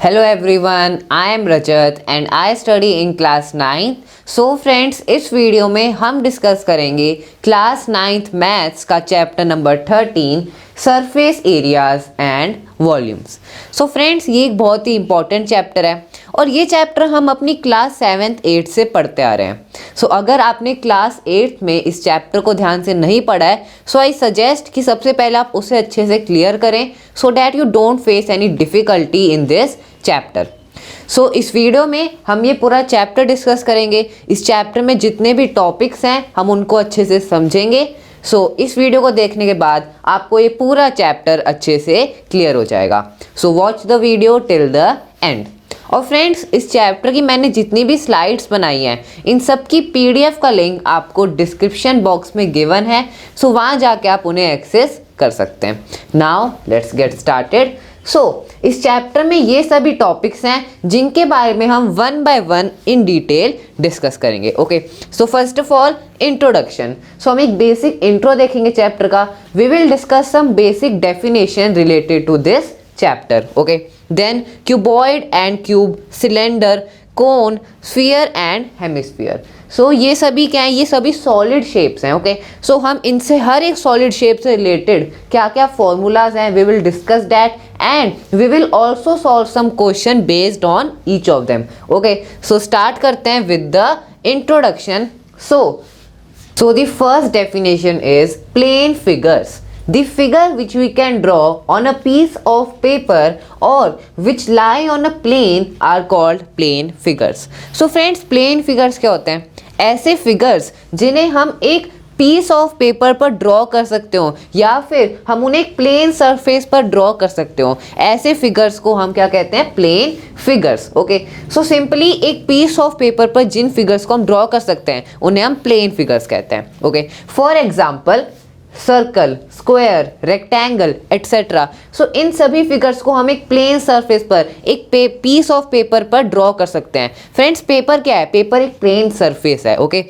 Hello everyone, I am Rajat and I study in class 9th. So friends, इस video में हम discuss करेंगे class 9th maths का chapter number 13 surface areas and volumes. So friends, ये एक बहुत ही important chapter है और ये चैप्टर हम अपनी क्लास 7th 8th से पढ़ते आ रहे हैं। सो अगर आपने क्लास 8th में इस चैप्टर को ध्यान से नहीं पढ़ा है, सो आई सजेस्ट कि सबसे पहले आप उसे अच्छे से क्लियर करें so that you don't face any difficulty in this chapter. So इस वीडियो में हम ये पूरा चैप्टर डिस्कस करेंगे। इस चैप्टर में जितने भी टॉपिक्स हैं हम उनको अच्छे से समझेंगे। इस वीडियो को देखने के बाद आपको ये पूरा चैप्टर अच्छे से क्लियर हो जाएगा। Watch the video till the end. और फ्रेंड्स, इस चैप्टर की मैंने जितनी भी स्लाइड्स बनाई हैं इन सब की पीडीएफ का लिंक आपको डिस्क्रिप्शन बॉक्स में गिवन है। वहाँ जाके आप उन्हें एक्सेस कर सकते हैं। Now let's get started. इस चैप्टर में ये सभी टॉपिक्स हैं जिनके बारे में हम one by one in detail discuss करेंगे। Okay, first of all introduction. हम एक बेसिक इंट्रो देखेंगे चैप्टर का। We will discuss some basic definition related to this chapter. Okay, then cuboid and cube, cylinder, cone, sphere and hemisphere. ये सभी क्या है? ये सभी सॉलिड शेप्स हैं। ओके, हम इनसे हर एक सॉलिड शेप से रिलेटेड क्या क्या फॉर्मूलाज हैं we will discuss that and we will also solve some question based on each of them. Okay, start करते हैं with the introduction. The first definition is plane figures, the figure which we can draw on a piece of paper or which lie on a plane are called plane figures. Friends, plane figures क्या होते हैं? ऐसे figures जिन्हें हम एक piece of paper पर draw कर सकते हो या फिर हम उन्हें एक प्लेन सरफेस पर ड्रॉ कर सकते हो। ऐसे फिगर्स को हम क्या कहते हैं? Plane figures. ओके, सिंपली एक पीस ऑफ पेपर पर जिन फिगर्स को हम ड्रॉ कर सकते हैं उन्हें हम प्लेन फिगर्स कहते हैं। Okay, for example circle, square, rectangle etcetera. इन सभी फिगर्स को हम एक प्लेन सरफेस पर एक पीस ऑफ पेपर पर ड्रॉ कर सकते हैं। फ्रेंड्स, पेपर क्या है? पेपर एक प्लेन सरफेस है। Okay,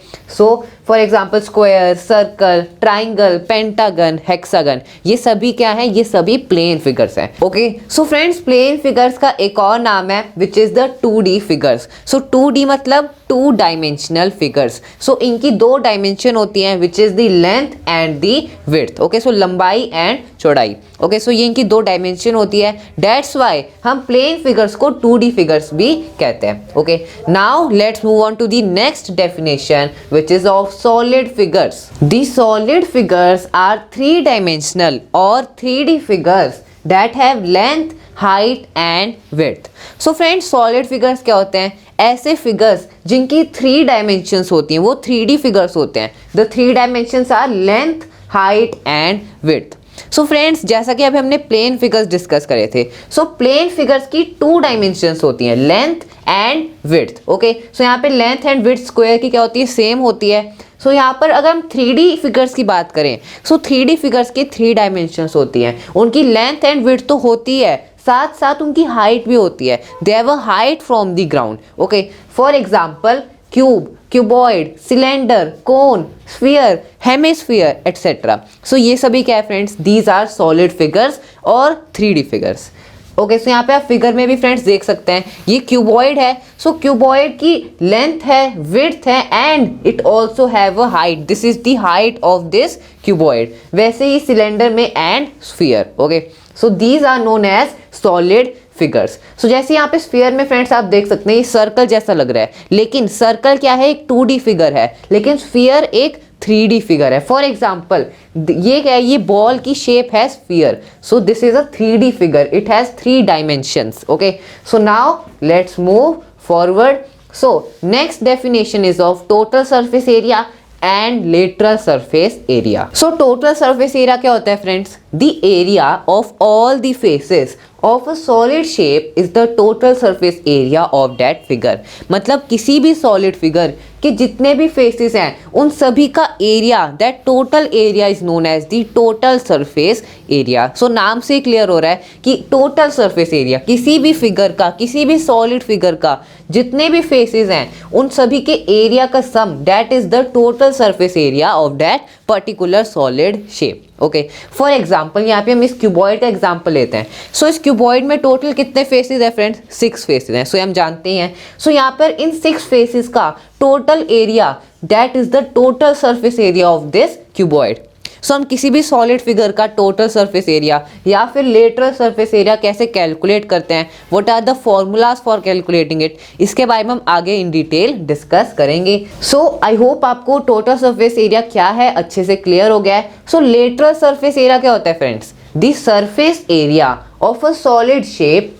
for example square, circle, triangle, pentagon, hexagon, ये सभी क्या है? ये सभी प्लेन फिगर्स हैं। ओके, फ्रेंड्स, प्लेन फिगर्स का एक और नाम है which is the 2D figures. 2D मतलब 2 डायमेंशनल फिगर्स। इनकी 2 डायमेंशन होती हैं which is the length and the width. Okay, लंबाई एंड चौड़ाई। ओके, ये इनकी 2 डायमेंशन होती है। दैट्स वाई हम प्लेन फिगर्स को 2D फिगर्स भी कहते हैं। Okay, now let's move on to the next definition which is of solid figures. The solid figures are 3-dimensional or 3D figures that have length, height and width. Friends, solid figures क्या होते हैं? ऐसे figures जिनकी 3 dimensions होती हैं, वो 3D figures होते हैं। The 3 dimensions are length, height and width. Friends, जैसा कि अभी हमने प्लेन फिगर्स डिस्कस करे थे, प्लेन फिगर्स की 2 डायमेंशंस होती हैं, लेंथ एंड विड्थ। ओके, यहाँ पे लेंथ एंड विड्थ स्क्वायर की क्या होती है? सेम होती है। यहाँ पर अगर हम 3D फिगर्स की बात करें, 3D फिगर्स की 3 डायमेंशंस होती हैं, उनकी लेंथ एंड विड्थ तो होती है, साथ साथ उनकी हाइट भी होती है। They have a height from the ground. Okay, for example cube, cuboid, cylinder, cone, sphere, hemisphere etcetera. ये सभी क्या है friends? These are solid figures और 3D फिगर्स। ओके, यहाँ पे आप फिगर में भी फ्रेंड्स देख सकते हैं, ये क्यूबॉइड है। क्यूबॉइड की लेंथ है, विड्थ है and it also have a height. This is the height of this cuboid. वैसे ही सिलेंडर में and sphere. Okay, these are known as solid figures. जैसे यहाँ पे स्फीयर में फ्रेंड्स आप देख सकते हैं ये सर्कल जैसा लग रहा है, लेकिन सर्कल क्या है? एक 2D फिगर है, लेकिन स्फीयर एक 3D फिगर है। फॉर एग्जाम्पल ये क्या है? ये बॉल की शेप है sphere. This is a 3D figure, it has 3 dimensions. Okay, now let's move forward. Next definition is of total surface area and lateral surface area. Total surface area क्या होता है friends? The area of all the faces of a solid shape is the total surface area of that figure. मतलब किसी भी solid figure के जितने भी faces हैं उन सभी का area, that total area is known as the total surface area. नाम से क्लियर हो रहा है कि total surface area किसी भी figure का, किसी भी solid figure का जितने भी faces हैं उन सभी के area का sum, that is the total surface area of that particular solid shape. Okay, for example यहाँ पे हम इस क्यूबॉइड का एग्जाम्पल लेते हैं। सो इस क्यूबॉइड में टोटल कितने फेसेस है फ्रेंड्स? 6 फेसेस हैं। सो हम जानते हैं, सो यहाँ पर इन 6 फेसेस का total area, that is the total surface area of this cuboid. So हम किसी भी सॉलिड फिगर का टोटल सरफेस एरिया या फिर लेटरल सरफेस एरिया कैसे कैलकुलेट करते हैं, what are the formulas for calculating it, इसके बारे में हम आगे इन डिटेल डिस्कस करेंगे। सो आई होप आपको टोटल सरफेस एरिया क्या है अच्छे से क्लियर हो गया है। सो लेटरल सरफेस एरिया क्या होता है friends? The surface area of a solid shape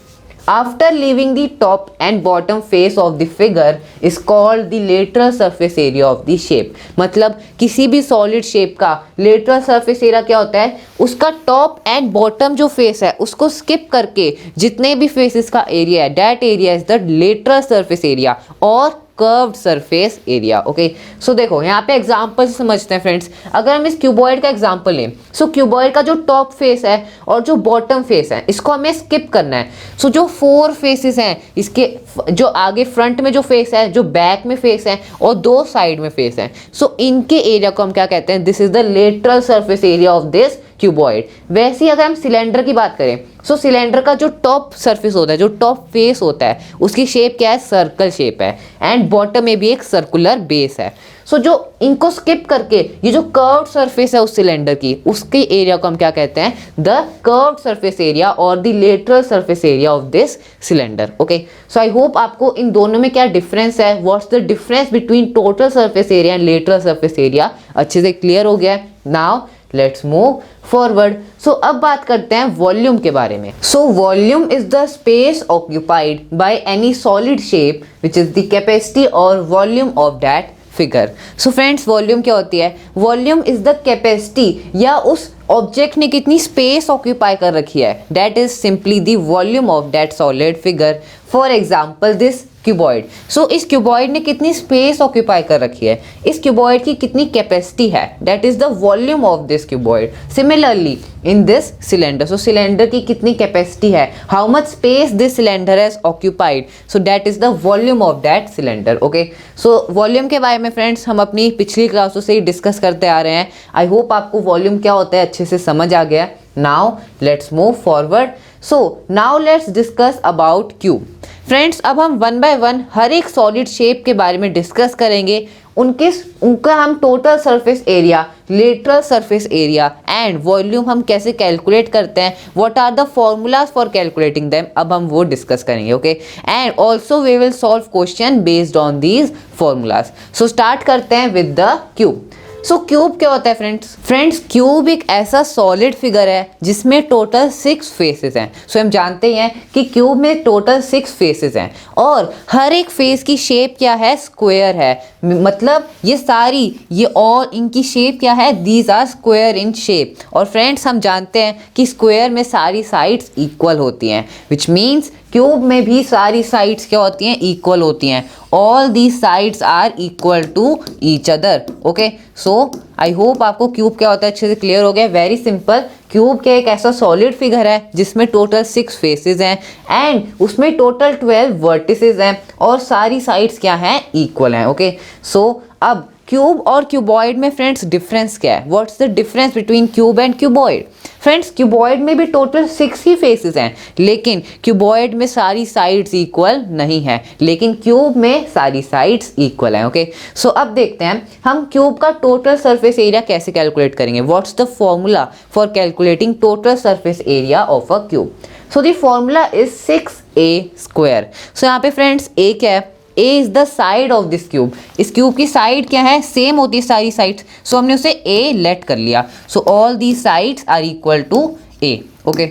after leaving the top and bottom face of the figure is called the lateral surface area of the shape। मतलब किसी भी solid shape का lateral surface area क्या होता है? उसका top and bottom जो face है उसको skip करके जितने भी faces का area है, that area is the lateral surface area और curved surface area. Okay, so देखो यहाँ पे एग्जांपल से समझते हैं फ्रेंड्स। अगर हम इस क्यूबॉइड का एग्जांपल लें, सो क्यूबॉइड का जो टॉप फेस है और जो बॉटम फेस है इसको हमें स्किप करना है। सो जो 4 फेसेस हैं इसके, जो आगे फ्रंट में जो फेस है, जो बैक में फेस है और 2 साइड में फेस है, सो इनके एरिया को हम क्या कहते हैं? This is the lateral surface area of this cuboid. वैसे ही अगर हम सिलेंडर की बात करें, सो सिलेंडर का जो टॉप सरफेस होता है, जो टॉप फेस होता है, उसकी शेप क्या है? सर्कल शेप है एंड बॉटम में भी एक सर्कुलर बेस है। सो जो इनको स्किप करके ये जो कर्व्ड सरफेस है उस सिलेंडर की, उसके एरिया को हम क्या कहते हैं? द कर्व्ड सरफेस एरिया और the lateral surface area of this cylinder. Okay, so I hope आपको इन दोनों में क्या डिफरेंस है, what's the difference between total surface area and lateral surface area अच्छे से क्लियर हो गया है। Now let's move forward. So अब बात करते हैं वॉल्यूम के बारे में। So volume is the space occupied by any solid shape which is the capacity और volume of that figure. So friends, volume क्या होती है? वॉल्यूम इज द कैपेसिटी या उस ऑब्जेक्ट ने कितनी स्पेस ऑक्यूपाई कर रखी है, that is simply the volume of that solid figure. For example this cuboid. So इस क्यूबॉइड ने कितनी स्पेस ऑक्यूपाई कर रखी है, इस क्यूबॉइड की कितनी कैपेसिटी है, that is the volume of this cuboid. Similarly in this cylinder, so cylinder की कितनी कैपेसिटी है, how much space this cylinder has occupied, so that is the volume of that cylinder. Okay, so volume के बारे में friends हम अपनी पिछली क्लासों से ही डिस्कस करते आ रहे हैं। आई होप आपको वॉल्यूम क्या होता है अच्छे से समझ आ गया। Now let's move forward. So now let's discuss about cube. Friends, अब हम 1 बाय 1 हर एक सॉलिड शेप के बारे में डिस्कस करेंगे। उनका हम total surface area, lateral surface area and volume हम कैसे कैलकुलेट करते हैं, what are the formulas for calculating them, अब हम वो डिस्कस करेंगे। Okay, and also we will solve question based on these formulas. So start करते हैं with the cube. So cube क्या होता है फ्रेंड्स? क्यूब एक ऐसा सॉलिड फिगर है जिसमें टोटल 6 फेसेस हैं। सो हम जानते हैं कि क्यूब में टोटल 6 फेसेस हैं और हर एक फेस की शेप क्या है? स्क्वायर है। मतलब ये और इनकी शेप क्या है? These are square in shape. और फ्रेंड्स, हम जानते हैं कि स्क्वायर में सारी साइड्स इक्वल होती हैं, विच मीन्स क्यूब में भी सारी साइड्स क्या होती हैं? इक्वल होती हैं। All the sides are equal to each other. Okay, so I hope आपको क्यूब क्या होता है अच्छे से क्लियर हो गया। वेरी सिंपल, क्यूब के एक ऐसा सॉलिड फिगर है जिसमें टोटल 6 फेसेस हैं एंड उसमें टोटल 12 वर्टिसेस हैं और सारी साइड्स क्या हैं? इक्वल हैं। ओके, सो अब क्यूब और क्यूबॉइड में फ्रेंड्स डिफरेंस क्या है? What's the difference between cube and cuboid? Friends, cuboid में भी टोटल 6 ही फेसेस हैं, लेकिन क्यूबॉइड में सारी साइड्स इक्वल नहीं है, लेकिन क्यूब में सारी साइड्स इक्वल हैं। ओके, सो अब देखते हैं हम क्यूब का टोटल सरफेस एरिया कैसे कैलकुलेट करेंगे। What's the formula for calculating total surface area of a cube? So the formula is 6a²। सो यहाँ पे फ्रेंड्स a क्या है? A is the side of this cube. इस क्यूब की side क्या है? सेम होती है सारी साइड्स। सो हमने उसे A लेट कर लिया। So all the sides are equal to A। Okay,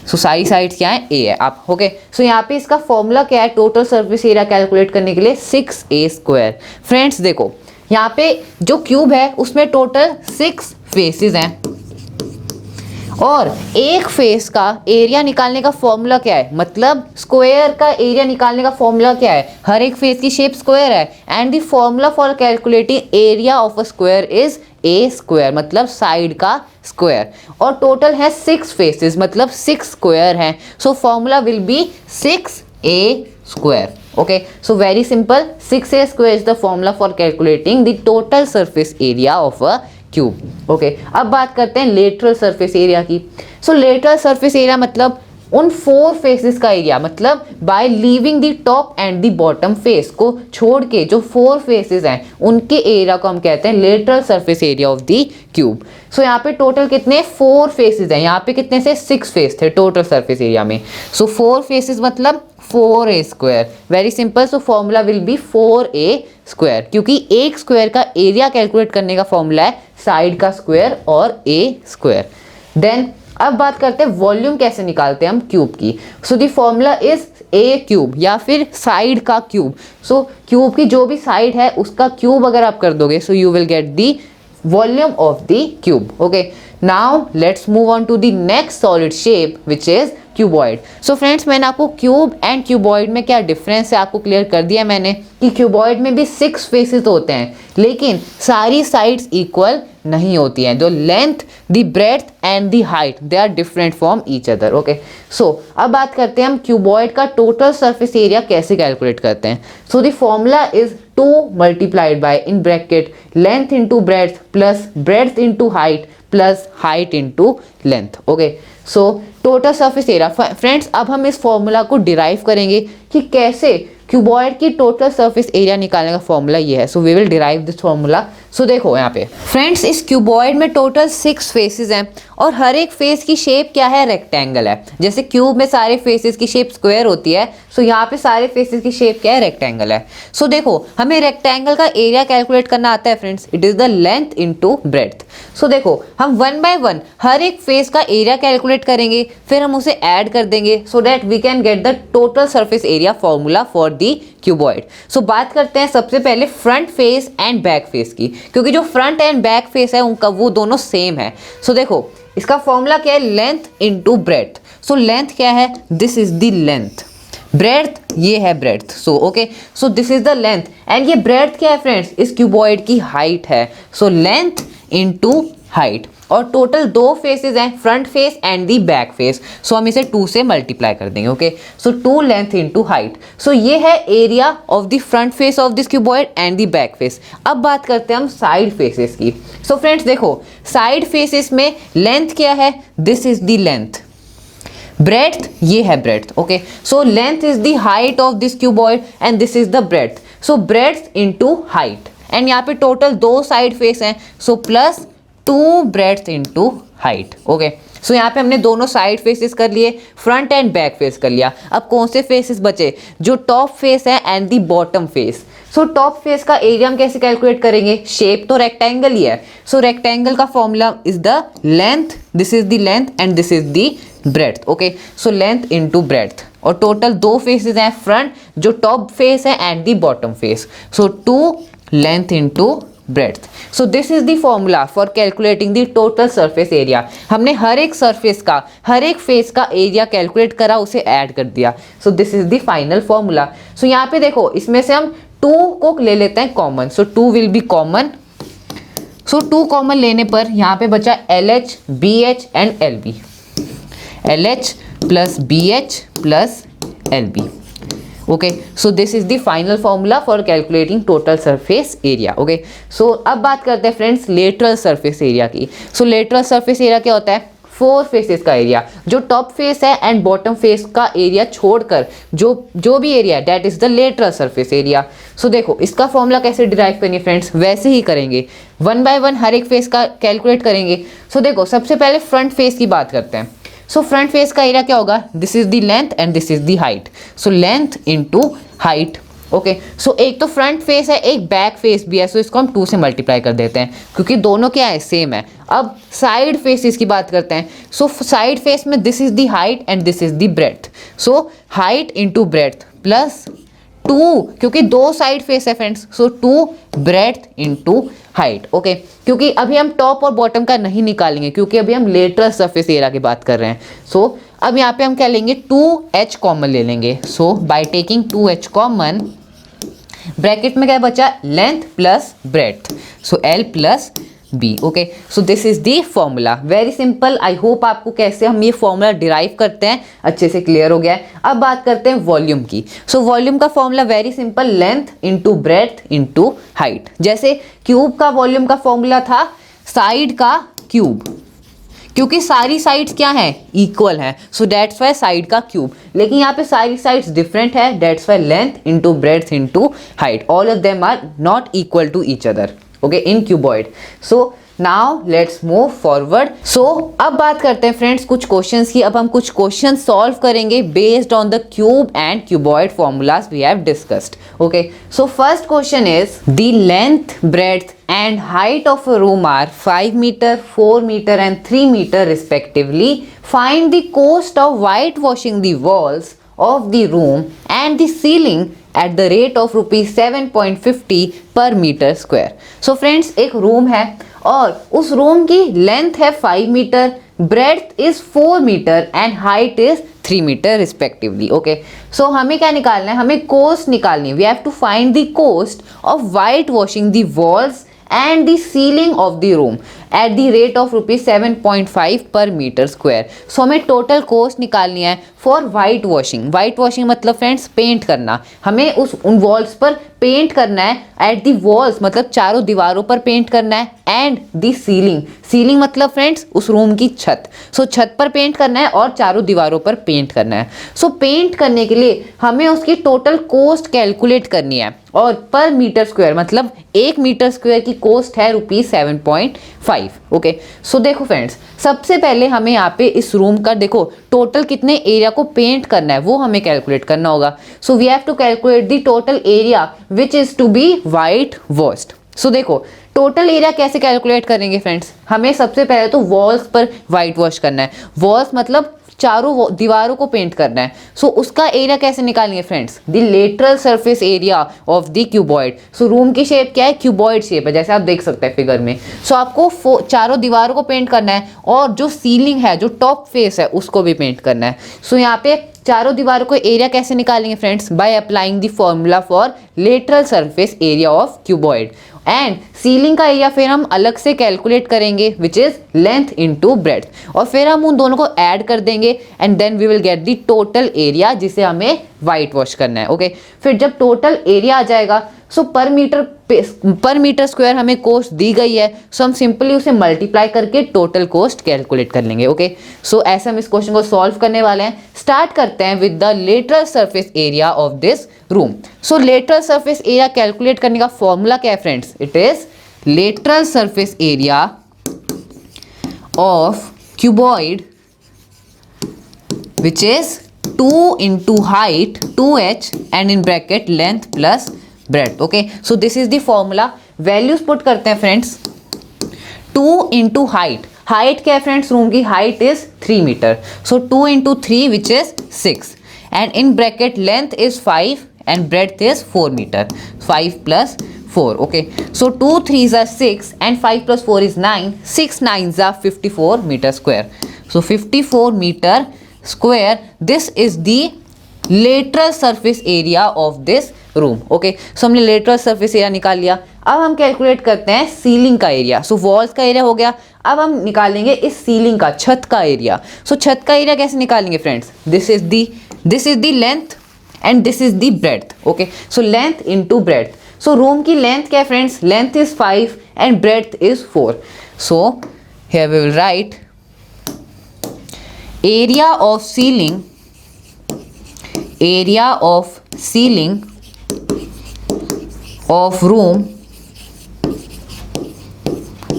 so सारी साइड्स क्या है? A है। आप ओके, सो यहाँ पे इसका फॉर्मूला क्या है टोटल सरफेस एरिया कैलकुलेट करने के लिए? 6a²। फ्रेंड्स देखो, यहाँ पे जो क्यूब है उसमें टोटल 6 फेसेस हैं और एक फेस का एरिया निकालने का फॉर्मूला क्या है? मतलब स्क्वायर का एरिया निकालने का फॉर्मूला क्या है? हर एक फेस की शेप स्क्वायर है and the formula for calculating area of a square is a², मतलब साइड का स्क्वायर। और टोटल है 6 फेसेस, मतलब 6 स्क्वायर हैं। So formula will be 6a²। Okay, so very simple, 6a² is the formula for calculating the total surface area of a cube. Okay, अब बात करते हैं लेटरल सरफेस एरिया की। सो लेटरल सरफेस एरिया मतलब उन 4 faces का area, मतलब by leaving the top and the bottom face को छोड़ के जो 4 फेसेस हैं उनके एरिया को हम कहते हैं lateral surface area of the cube. So यहाँ पे टोटल कितने 4 फेसेस हैं, यहाँ पे कितने से 6 फेस थे टोटल सरफेस एरिया में। सो 4 फेसेस मतलब 4a square, very simple. So formula will be 4a square, क्योंकि एक स्क्वायर का एरिया कैलकुलेट करने का फॉर्मूला है साइड का स्क्वायर और a स्क्वायर। देन अब बात करते हैं वॉल्यूम कैसे निकालते हैं हम क्यूब की। सो the formula is a cube या फिर साइड का क्यूब। सो क्यूब की जो भी साइड है उसका क्यूब अगर आप कर दोगे so you will get the volume of the cube. Okay, now let's move on to the next solid shape which is cuboid. So friends, मैंने आपको क्यूब एंड क्यूबॉइड में क्या डिफरेंस है आपको क्लियर कर दिया मैंने कि क्यूबॉइड में भी 6 फेसेस होते हैं लेकिन सारी साइड्स इक्वल नहीं होती हैं। जो length, the breadth and the height they are different from each other. Okay, so अब बात करते हैं हम क्यूबॉइड का टोटल सरफेस एरिया कैसे कैलकुलेट करते हैं। So the formula is 2 multiplied by in bracket length into breadth plus breadth into height plus height into length. Okay, so total surface area. Friends, अब हम इस फॉर्मूला को derive करेंगे कि कैसे क्यूबॉइड की टोटल सरफेस एरिया निकालने का फॉर्मूला ये है। So we will derive this formula. So देखो यहाँ पे फ्रेंड्स, इस क्यूबॉइड में टोटल 6 फेसेस हैं और हर एक फेस की शेप क्या है, रेक्टेंगल है। जैसे क्यूब में सारे फेसेस की शेप स्क्वायर होती है, सो यहाँ पे सारे फेसेस की शेप क्या है, रेक्टेंगल है। सो देखो हमें रेक्टेंगल का एरिया कैलकुलेट करना आता है friends, it is the length into breadth. So देखो हम 1 बाय 1 हर एक फेस का एरिया कैलकुलेट करेंगे, फिर हम उसे ऐड कर देंगे so that we can get the total surface area formula for the cuboid. So बात करते हैं सबसे पहले front face and back face की, क्योंकि जो फ्रंट एंड बैक फेस है उनका वो दोनों सेम है। सो देखो इसका फॉर्मूला क्या है, length into breadth. So length क्या है, this is the length, breadth ये है breadth. So okay, so this is the length and ये ब्रेड्थ क्या है फ्रेंड्स, इस क्यूबॉइड की हाइट है। सो लेंथ इनटू हाइट, और टोटल 2 फेसेस हैं, front face and the back face. So हम इसे 2 से मल्टीप्लाई कर देंगे। Okay, so 2 length into height. So ये है area of the front face of this cuboid and the back face. अब बात करते हैं हम साइड फेसेस की। सो फ्रेंड्स देखो साइड फेसेस में लेंथ क्या है, this is the length, breadth ये है breadth. Okay, so length is the height of this cuboid and this is the breadth. So breadth into height, and यहाँ पे total 2 side face हैं, so plus 2 breadth into height. Okay, so यहाँ पे हमने दोनों side faces कर लिए, front end back face कर लिया। अब कौन से फेसेस बचे, जो टॉप फेस है and the bottom face. So top face का एरिया हम कैसे कैलकुलेट करेंगे, शेप तो रेक्टेंगल ही है। सो रेक्टेंगल का formula is the length, this is the length and this is the breadth. Okay, so length into breadth, और total 2 faces हैं, front जो टॉप फेस है and the bottom face. So 2 length into breadth. So this is the formula for calculating the total surface area. हमने हर एक surface का, हर एक face का area calculate करा, उसे ऐड कर दिया। So this is the final formula. So यहाँ पे देखो इसमें से हम 2 को ले लेते हैं common. So 2 will be common. So 2 common लेने पर यहाँ पे बचा LH, BH and LB। LH plus BH plus LB। Okay, so this is the final formula for calculating total surface area. Okay, so अब बात करते हैं फ्रेंड्स लेटरल सरफेस एरिया की। सो लेटरल सरफेस एरिया क्या होता है, 4 फेसेस का area, जो टॉप फेस है एंड बॉटम फेस का एरिया छोड़कर जो भी एरिया है that is the lateral surface area. So देखो इसका फॉर्मूला कैसे डिराइव करेंगे फ्रेंड्स, वैसे ही करेंगे, 1 बाय 1 हर एक फेस का कैलकुलेट करेंगे। सो देखो सबसे पहले फ्रंट फेस की बात करते हैं। सो फ्रंट फेस का एरिया क्या होगा, this is the length and this is the height. So length into height. Okay, so एक तो फ्रंट फेस है, एक बैक फेस भी है, सो इसको हम 2 से मल्टीप्लाई कर देते हैं क्योंकि दोनों क्या है, सेम है। अब साइड फेसेस की बात करते हैं। सो साइड फेस में this is the height and this is the breadth. So height into breadth plus 2, क्योंकि 2 साइड फेस है फ्रेंड्स, सो 2 ब्रेड्थ इनटू हाइट। ओके, क्योंकि अभी हम टॉप और बॉटम का नहीं निकालेंगे क्योंकि अभी हम लेटरल सरफेस एरिया की बात कर रहे हैं। सो अब यहाँ पे हम क्या लेंगे, 2h कॉमन ले लेंगे। So by taking 2h common, bracket में क्या बचा, length plus breadth, so L plus B। Okay, so this is the formula, very simple. I hope आपको कैसे हम ये फॉर्मूला डिराइव करते हैं अच्छे से क्लियर हो गया है। अब बात करते हैं वॉल्यूम की। सो वॉल्यूम का formula very simple, length into breadth into height. जैसे क्यूब का वॉल्यूम का फॉर्मूला था साइड का क्यूब, क्योंकि सारी साइड्स क्या हैं, इक्वल हैं, सो दैट्स वाई साइड का क्यूब। लेकिन यहाँ पे सारी साइड्स डिफरेंट है, that's why length into breadth into height, all of them are not equal to each other, okay, in cuboid. So now let's move forward. So अब बात करते हैं फ्रेंड्स कुछ क्वेश्चंस की। अब हम कुछ क्वेश्चन सॉल्व करेंगे based on the cube and cuboid formulas we have discussed, okay. So first question is the length, breadth and height of a room are 5 meter, 4 meter and 3 meter respectively. Find the cost of whitewashing the walls of the room and the ceiling at the rate of rupees 7.50 per meter square. So friends, एक room है और उस room की length है 5 metre, breadth is 4 metre and height is 3 metre respectively, okay. So हमें क्या निकालना है, हमें कोस्ट निकालनी है। We have to find the cost of white washing the walls and the ceiling of the room at the rate of rupees 7.5 per meter square. So हमें total cost निकालनी है for white washing. White washing मतलब friends paint करना, हमें उन walls पर paint करना है, एट दी वॉल्स मतलब चारों दीवारों पर पेंट करना है, एंड दी सीलिंग, सीलिंग मतलब फ्रेंड्स उस रूम की छत, सो छत पर पेंट करना है और चारों दीवारों पर पेंट करना है। सो पेंट करने के लिए हमें उसकी टोटल कॉस्ट कैलकुलेट करनी है, और पर मीटर स्क्वायर मतलब 1 मीटर स्क्वायर की कॉस्ट है रुपीज 7.5, ओके। सो देखो फ्रेंड्स, सबसे पहले हमें यहाँ पे इस रूम का देखो टोटल कितने एरिया को पेंट करना है वो हमें कैलकुलेट करना होगा। So we have to calculate the total area which is to be white washed. So देखो टोटल एरिया कैसे कैलकुलेट करेंगे फ्रेंड्स, हमें सबसे पहले तो वॉल्स पर वाइट वॉश करना है, वॉल्स मतलब चारों दीवारों को पेंट करना है। सो उसका एरिया कैसे निकालेंगे friends, the lateral surface area of the cuboid. So room की शेप क्या है, क्यूबॉइड शेप है, जैसे आप देख सकते हैं फिगर में। सो आपको चारों दीवारों को पेंट करना है और जो सीलिंग है, जो टॉप फेस है, उसको भी पेंट करना है। सो यहाँ पे चारों दीवारों को एरिया कैसे निकालेंगे friends, by applying the formula for lateral surface area of cuboid. And ceiling का एरिया फिर हम अलग से कैलकुलेट करेंगे which is length into breadth, और फिर हम उन दोनों को ऐड कर देंगे and then we will get the total area जिसे हमें वाइट वॉश करना है, ओके। फिर जब टोटल एरिया आ जाएगा, सो पर मीटर स्क्वायर हमें कॉस्ट दी गई है, सो हम सिंपली उसे मल्टीप्लाई करके टोटल कॉस्ट कैलकुलेट कर लेंगे, ओके। सो ऐसे हम इस क्वेश्चन को सॉल्व करने वाले हैं। स्टार्ट करते हैं with the lateral surface area of this room. So lateral surface area calculate करने का फॉर्मूला क्या है friends, it is lateral surface area of cuboid which is 2 into height 2h and in bracket length plus breadth, okay। so this is the formula, values put करते हैं friends। 2 into height, height क्या है friends, room की height is 3 meter, so 2 into 3 which is 6 and in bracket length is 5 and breadth is 4 meter, 5 plus 4, okay। so 2 3s are 6 and 5 plus 4 is 9, 6 9s are 54 meter square, so 54 meter square, this is the lateral surface area of this room, okay। so हमने lateral surface area निकाल लिया। अब हम calculate करते हैं ceiling का area. सो walls का area हो गया, अब हम निकालेंगे इस सीलिंग का, छत का एरिया। सो छत का एरिया कैसे निकालेंगे friends, this is the length and this is the breadth, okay. So length into breadth, so room की लेंथ क्या है friends, length is 5 and breadth is 4, so here we will write area of ceiling of room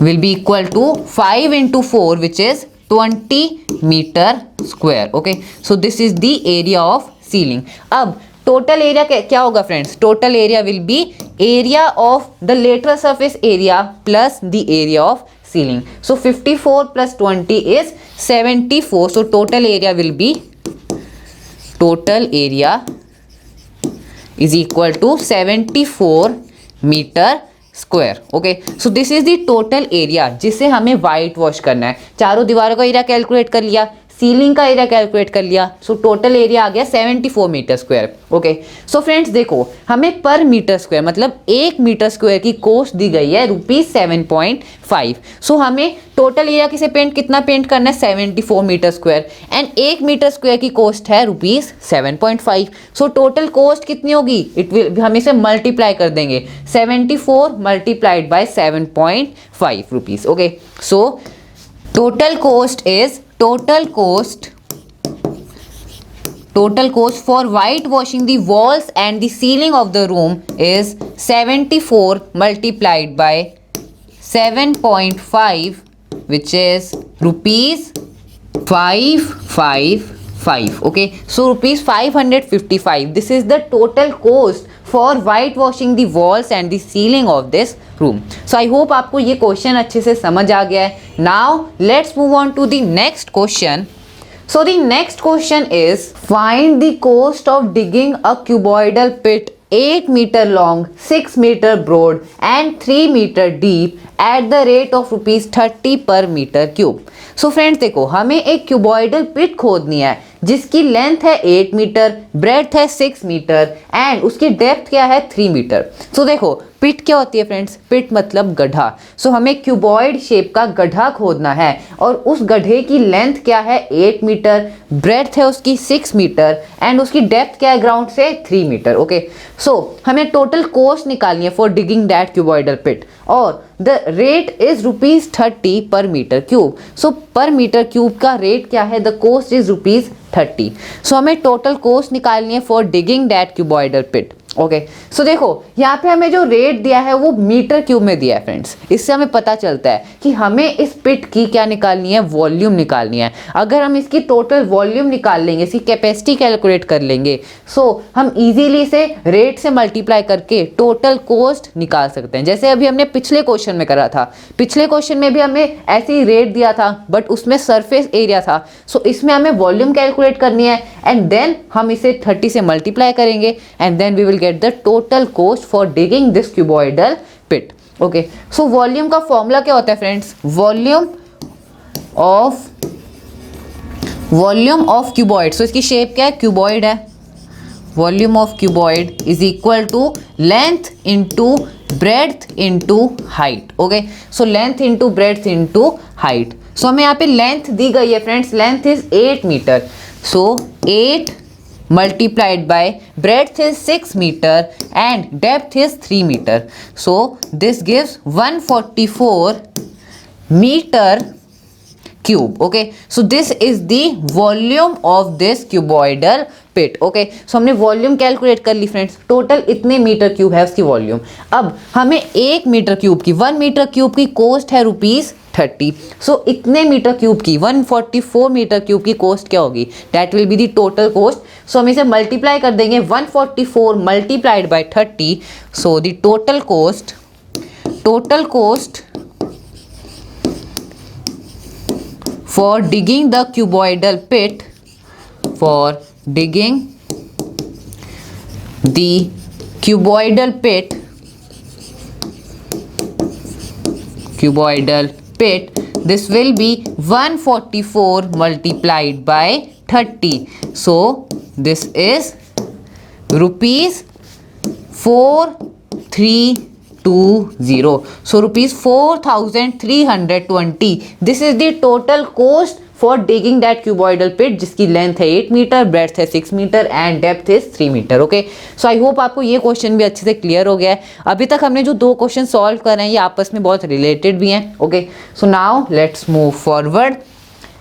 will be equal to 5 into 4 which is 20 meter square, okay। so this is the area of ceiling। अब total area क्या होगा friends, total area will B area of the lateral surface area plus the area of ceiling, so 54 plus 20 is 74, so total area will be is equal to 74 meter square, okay। so this is the total area जिसे हमें white wash करना है। चारों दीवारों का area calculate कर लिया, ceiling का एरिया कैलकुलेट कर लिया, सो टोटल एरिया आ गया 74 metre square. Okay, so friends देखो हमें पर मीटर स्क्वायर मतलब 1 मीटर स्क्वायर की कॉस्ट दी गई है ₹7.5। सो हमें टोटल एरिया किसे पेंट कितना पेंट करना है 74 metre square and 1 metre square की कॉस्ट है ₹7.5। सो टोटल कॉस्ट कितनी होगी, इट विल हम इसे मल्टीप्लाई कर देंगे 74 multiplied by 7.5 rupees. Okay, so total cost for whitewashing the walls and the ceiling of the room is 74 multiplied by 7.5, which is ₹555. Okay, so ₹555. This is the total cost for whitewashing the walls and the ceiling of this room. So I hope आपको ये question अच्छे से समझ आ गया है. Now let's move on to the next question. So the next question is find the cost of digging a cuboidal pit 8 meter long, 6 meter broad and 3 meter deep at the rate of ₹30 per meter cube. So friends देखो हमें एक cuboidal पिट खोदनी है जिसकी length है 8 metre, breadth है 6 metre and उसकी depth क्या है 3 मीटर। सो देखो पिट क्या होती है फ्रेंड्स, पिट मतलब गड्ढा। सो हमें क्यूबॉइड शेप का गड्ढा खोदना है और उस गड्ढे की लेंथ क्या है 8 मीटर, ब्रेड्थ है उसकी 6 मीटर एंड उसकी डेप्थ क्या है ग्राउंड से 3 मीटर। ओके, सो हमें टोटल कॉस्ट निकालनी है for digging that cuboidal pit और द रेट इज ₹30 पर मीटर क्यूब। सो पर मीटर क्यूब का रेट क्या है, द कॉस्ट इज ₹30। सो हमें टोटल कॉस्ट निकालनी है for digging that cuboidal pit. Okay, so देखो यहाँ पे हमें जो रेट दिया है वो मीटर क्यूब में दिया है फ्रेंड्स। इससे हमें पता चलता है कि हमें इस पिट की क्या निकालनी है, वॉल्यूम निकालनी है। अगर हम इसकी टोटल वॉल्यूम निकाल लेंगे, इसकी कैपेसिटी कैलकुलेट कर लेंगे, सो हम इजीली से रेट से मल्टीप्लाई करके टोटल कॉस्ट निकाल सकते हैं। जैसे अभी हमने पिछले क्वेश्चन में करा था, पिछले क्वेश्चन में भी हमें ऐसे ही रेट दिया था बट उसमें सरफेस एरिया था। सो इसमें हमें वॉल्यूम कैलकुलेट करनी है एंड देन हम इसे 30 से मल्टीप्लाई करेंगे and then we will get the total cost for digging this cuboidal pit. Okay, so volume का फॉर्मूला क्या होता है friends, volume of cuboid. So इसकी शेप क्या है, क्यूबॉइड है। Volume of cuboid is equal to length into breadth into height. Okay, so length into breadth into height. So हमें यहाँ पे लेंथ दी गई है friends, length is 8 metre. So 8 multiplied by breadth is 6 meter and depth is 3 meter. So this gives 144 meter cube. Okay, so this is the volume of this cuboidal pit. Okay, so हमने volume calculate कर ली friends, total इतने metre cube है उसकी volume. अब हमें 1 metre cube की 1 metre cube की cost है ₹30। सो इतने मीटर क्यूब की 144 मीटर क्यूब की कॉस्ट क्या होगी, that will be the total cost. So हम इसे मल्टीप्लाई कर देंगे 144 multiplied by 30। So the total cost for digging the cuboidal pit, for digging the cuboidal pit, this will be 144 multiplied by 30. So this is ₹4320. So ₹4,320. This is the total cost for digging that cuboidal pit जिसकी length है 8 metre, breadth है 6 metre and depth is 3 metre. Okay, so I hope आपको ये question भी अच्छे से clear हो गया है। अभी तक हमने जो 2 क्वेश्चन सॉल्व कर रहे हैं ये आपस में बहुत रिलेटेड भी हैं। Okay, so now let's move forward.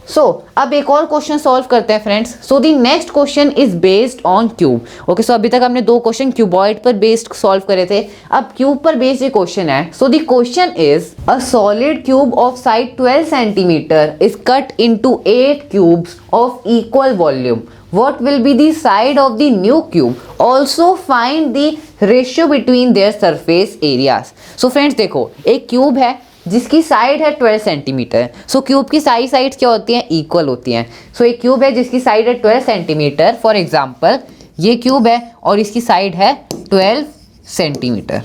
So अब एक और क्वेश्चन सॉल्व करते हैं friends. So the next question is based on cube. Okay, so अभी तक हमने 2 क्वेश्चन क्यूबॉइड पर बेस्ड सॉल्व करे थे, अब क्यूब पर बेस्ड ये क्वेश्चन है। So the question is a solid cube of side 12 centimetre is cut into 8 cubes of equal volume. What will be the side of the new cube? Also find the ratio between their surface areas. So friends देखो एक cube है जिसकी side है 12 centimetre. सो cube की सारी sides क्या होती हैं, इक्वल होती हैं। सो एक क्यूब है जिसकी साइड है 12 सेंटीमीटर, फॉर एग्जांपल ये क्यूब है और इसकी साइड है 12 सेंटीमीटर।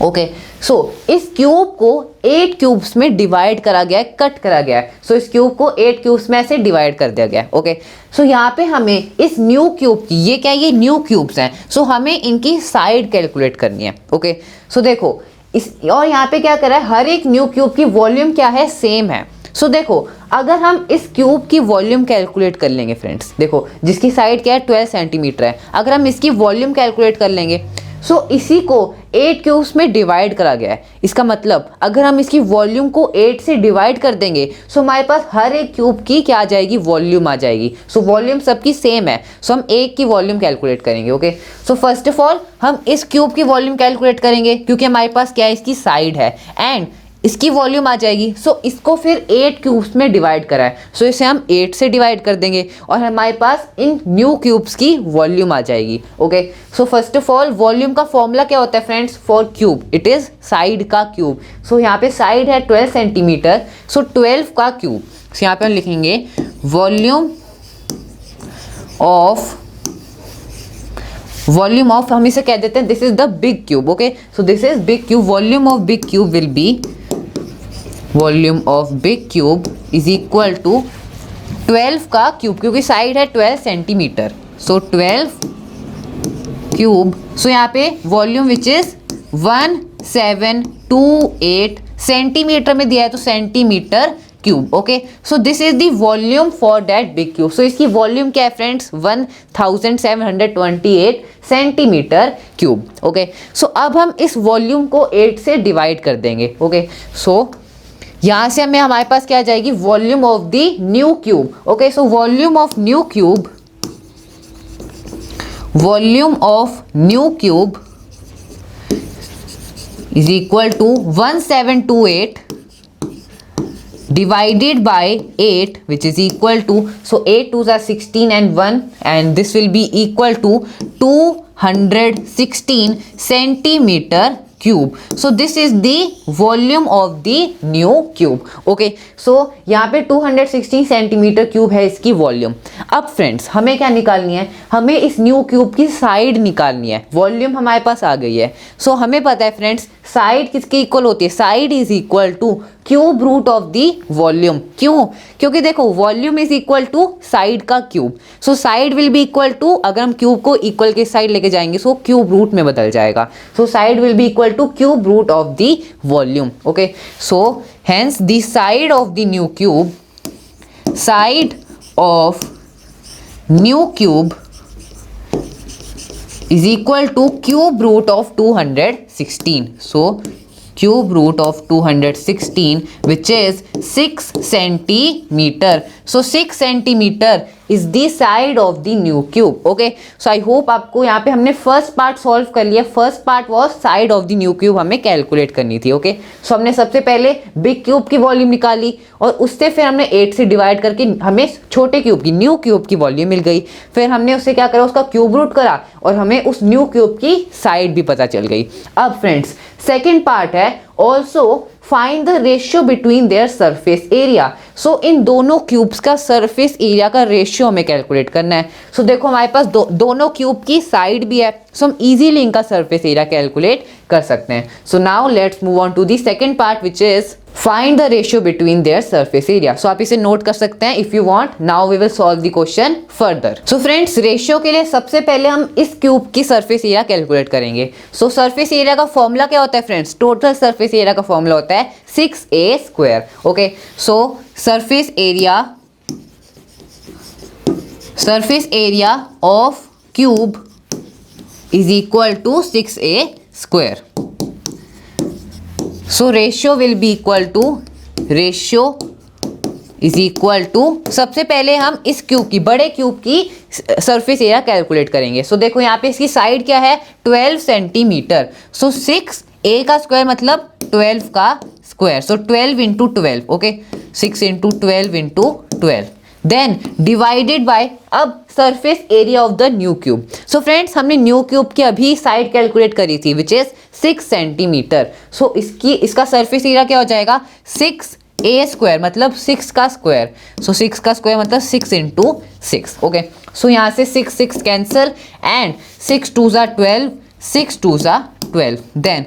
ओके, सो इस क्यूब को 8 क्यूब्स में डिवाइड करा गया है, कट करा गया है। सो इस क्यूब को 8 क्यूब्स में ऐसे डिवाइड कर दिया गया है। ओके, सो यहाँ पे हमें इस न्यू क्यूब की, ये क्या है, ये न्यू क्यूब्स हैं, सो हमें इनकी साइड कैलकुलेट करनी है। ओके, सो देखो इस, और यहाँ पे क्या करा है, हर एक न्यू क्यूब की वॉल्यूम क्या है, सेम है। सो देखो अगर हम इस क्यूब की वॉल्यूम कैलकुलेट कर लेंगे फ्रेंड्स, देखो जिसकी साइड क्या है 12 सेंटीमीटर है, अगर हम इसकी वॉल्यूम कैलकुलेट कर लेंगे, सो इसी को 8 क्यूब्स में डिवाइड करा गया है। इसका मतलब अगर हम इसकी वॉल्यूम को 8 से डिवाइड कर देंगे, सो हमारे पास हर एक क्यूब की क्या आ जाएगी, वॉल्यूम आ जाएगी। सो वॉल्यूम सबकी सेम है, सो हम एक की वॉल्यूम कैलकुलेट करेंगे। Okay, so first of all हम इस क्यूब की वॉल्यूम कैलकुलेट करेंगे, क्योंकि हमारे पास क्या है, इसकी साइड है एंड इसकी वॉल्यूम आ जाएगी। सो इसको फिर 8 क्यूब्स में डिवाइड करा है, सो इसे हम 8 से डिवाइड कर देंगे और हमारे पास इन न्यू क्यूब्स की वॉल्यूम आ जाएगी। Okay, so first of all volume का फॉर्मूला क्या होता है friends, for cube it is side का क्यूब। सो यहाँ पे साइड है 12 सेंटीमीटर, सो 12 का क्यूब। सो यहाँ पे हम लिखेंगे वॉल्यूम ऑफ हम इसे कह देते हैं, this is the big cube. Okay, so this is big cube, volume of big cube will be, volume of big cube is equal to 12 का क्यूब, क्योंकि साइड है 12 सेंटीमीटर, सो 12 क्यूब। सो यहाँ पे वॉल्यूम विच इज 1728 सेंटीमीटर में दिया है, तो centimetre cube. Okay, so this is the volume for that big cube. So इसकी वॉल्यूम क्या है friends, 1728 centimetre cube. Okay, so अब हम इस वॉल्यूम को 8 से डिवाइड कर देंगे। ओके, सो यहाँ से हमें हमारे पास क्या आ जाएगी, volume of the new cube. Okay, so volume of new cube, volume of new cube is equal to 1728 divided by 8, which is equal to, so 8 2s are 16 and 1, and this will be equal to 216 centimeter cube. So this is the volume of the new cube. Okay, so यहाँ पे 216 centimetre cube है इसकी volume. अब friends हमें क्या निकालनी है, हमें इस न्यू क्यूब की साइड निकालनी है। वॉल्यूम हमारे पास आ गई है, सो हमें पता है फ्रेंड्स साइड किसके इक्वल होती है, side is equal to cube root of the volume. क्यों, क्योंकि देखो volume is equal to side का cube, so side will be equal to, अगर हम क्यूब को इक्वल के साइड लेके जाएंगे सो क्यूब रूट में बदल जाएगा, so side will be equal to cube root of the volume. Okay, so hence the side of the new cube, side of new cube is equal to cube root of 216. So cube root of 216 which is 6 centimeter. So 6 centimeter is the side of the new cube. Okay, so I hope आपको यहाँ पे हमने first part solve कर लिया। First part was side of the new cube हमें calculate करनी थी। Okay, so हमने सबसे पहले बिग क्यूब की वॉल्यूम निकाली और उससे फिर हमने 8 से डिवाइड करके हमें छोटे क्यूब की, न्यू क्यूब की वॉल्यूम मिल गई। फिर हमने उससे क्या करा, उसका क्यूब रूट करा और हमें उस न्यू क्यूब की साइड भी पता चल गई। अब फ्रेंड्स सेकेंड पार्ट है also find the ratio between their surface area. So इन दोनों क्यूब्स का सरफेस एरिया का रेशियो हमें कैलकुलेट करना है। सो देखो हमारे पास दोनों क्यूब की साइड भी है, सो हम इजीली इनका सरफेस एरिया कैलकुलेट कर सकते हैं। So now let's move on to the second part which is find the ratio between their surface area. So आप इसे नोट कर सकते हैं if you want. Now we will solve the question further. So friends ratio के लिए सबसे पहले हम इस क्यूब की सरफेस एरिया कैलकुलेट करेंगे। सो सरफेस एरिया का फॉर्मूला क्या होता है फ्रेंड्स, टोटल सरफेस एरिया का फॉर्मूला होता है 6a square. Okay, so surface area of cube is equal to 6a square. So ratio will be equal to, ratio is equal to, सबसे पहले हम इस क्यूब की, बड़े क्यूब की सरफेस एरिया कैलकुलेट करेंगे। सो देखो यहाँ पे इसकी साइड क्या है 12 सेंटीमीटर, सो 6a का स्क्वायर मतलब 12 का square, so 12 into 12। Okay, 6 into 12 into 12 then divided by अब surface area of the new cube. So friends हमने न्यू क्यूब की अभी साइड कैलकुलेट करी थी विच इज 6 सेंटीमीटर। सो इसका सरफेस एरिया क्या हो जाएगा 6a स्क्वायर मतलब 6 का स्क्वायर, सो 6 का स्क्वायर मतलब 6 इंटू 6। ओके, सो यहाँ से 6 कैंसिल एंड 6 2 ज़ा 12, 6 2 ज़ा 12. Then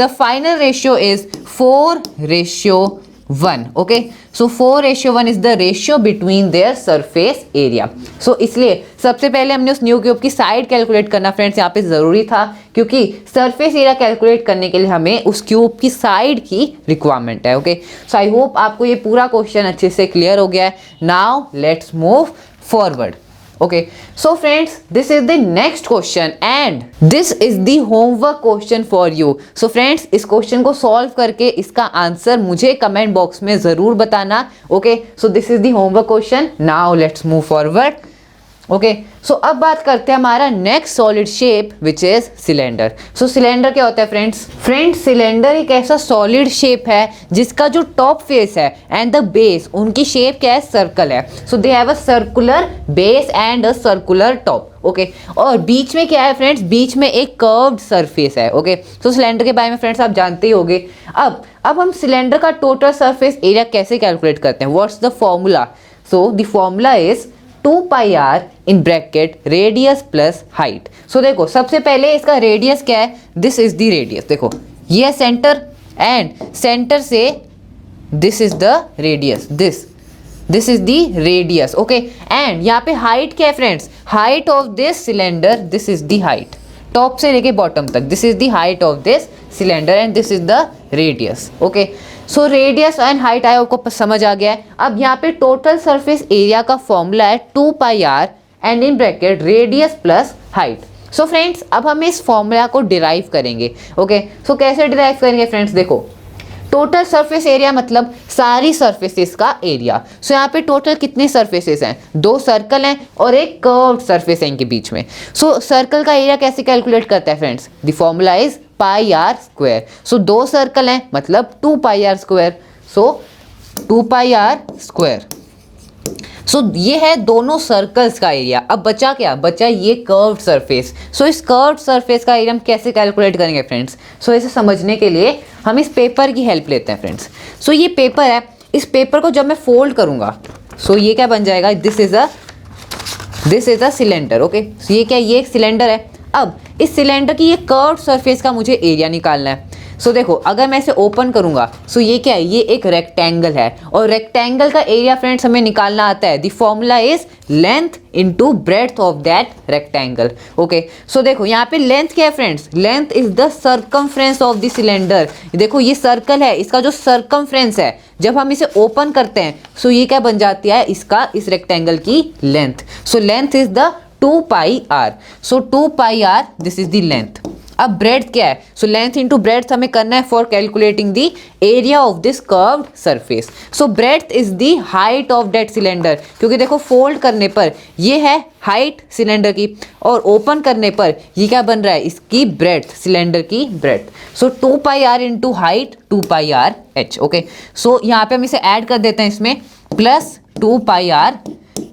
the final ratio is 4:1. Okay, so 4:1 is the ratio between their surface area. So इसलिए सबसे पहले हमने उस न्यू क्यूब की साइड कैलकुलेट करना फ्रेंड्स यहाँ पे ज़रूरी था, क्योंकि सरफेस एरिया कैलकुलेट करने के लिए हमें उस क्यूब की साइड की रिक्वायरमेंट है. ओके, सो आई होप आपको ये पूरा क्वेश्चन अच्छे से क्लियर हो गया है. Now let's move forward. Okay, so friends, this is the next question and this is the homework question for you. So friends, इस क्वेश्चन को सॉल्व करके इसका आंसर मुझे कमेंट बॉक्स में ज़रूर बताना. Okay, so this is the homework question. Now let's move forward. Okay, so अब बात करते हैं हमारा next solid shape which is cylinder. So cylinder क्या होता है फ्रेंड्स, सिलेंडर एक ऐसा सॉलिड शेप है जिसका जो टॉप फेस है एंड द बेस, उनकी शेप क्या है, सर्कल है. So they have a circular base and a circular top. Okay, और बीच में क्या है फ्रेंड्स, बीच में एक कर्व्ड सरफेस है. ओके, सो सिलेंडर के बारे में फ्रेंड्स आप जानते ही होंगे. अब हम सिलेंडर का टोटल सरफेस एरिया कैसे कैलकुलेट करते हैं, what's the formula. So the formula is 2 pi r in bracket radius plus height. So देखो सबसे पहले इसका रेडियस क्या है, दिस इज द रेडियस. देखो ये सेंटर एंड सेंटर से this is the radius, this is the radius. Okay, and यहाँ पे हाइट क्या है friends, height of this cylinder, this is the height top से लेके बॉटम तक, this is the height of this cylinder and this is the radius. Okay, so radius and height आया आपको समझ आ गया है. अब यहाँ पे टोटल सरफेस एरिया का फॉर्मूला है 2 pi r and in bracket radius plus height. So friends अब हम इस फॉर्मूला को डिराइव करेंगे. ओके, सो कैसे डिराइव करेंगे फ्रेंड्स, देखो टोटल सरफेस एरिया मतलब सारी सरफेसेस का एरिया. सो यहाँ पे टोटल कितने सरफेसेस हैं, 2 सर्कल हैं और एक कर्व्ड सरफेस है इनके बीच में. सो सर्कल का एरिया कैसे कैलकुलेट करता है friends, the formula is pi r square. So 2 circle हैं मतलब 2 pi r square. So 2 pi r square. So ये है दोनों सर्कल्स का एरिया. अब बचा क्या, बचा ये कर्व्ड सरफेस. सो इस कर्व्ड सरफेस का एरिया हम कैसे कैलकुलेट करेंगे फ्रेंड्स. सो इसे समझने के लिए हम इस पेपर की हेल्प लेते हैं फ्रेंड्स. सो ये पेपर है, इस पेपर को जब मैं फोल्ड करूंगा सो ये क्या बन जाएगा, this is a cylinder. Okay, so ये क्या, ये एक सिलेंडर है. अब इस सिलेंडर की ये कर्व्ड सरफेस का मुझे एरिया निकालना है. सो देखो अगर मैं इसे ओपन करूंगा सो ये क्या है, ये एक रेक्टेंगल है और रेक्टेंगल का एरिया फ्रेंड्स हमें निकालना आता है. The formula is length into breadth of that rectangle. Okay, so देखो यहाँ पे लेंथ क्या है friends, length is the circumference of the cylinder. देखो ये सर्कल है, इसका जो सर्कमफ्रेंस है जब हम इसे ओपन करते हैं सो ये क्या बन जाती है, इसका इस रेक्टेंगल की length. So length is the 2 pi r. So 2 pi r this is the length. अब ब्रेड्थ क्या है, सो लेंथ इनटू ब्रेड्थ हमें करना है for calculating the area of this curved surface. So breadth is the height of that cylinder, क्योंकि देखो fold करने पर ये है हाइट सिलेंडर की और ओपन करने पर ये क्या बन रहा है, इसकी ब्रेड्थ, सिलेंडर की breadth. So 2 pi r into height 2 pi r h. Okay, so यहाँ पे हम इसे ऐड कर देते हैं इसमें plus 2 pi r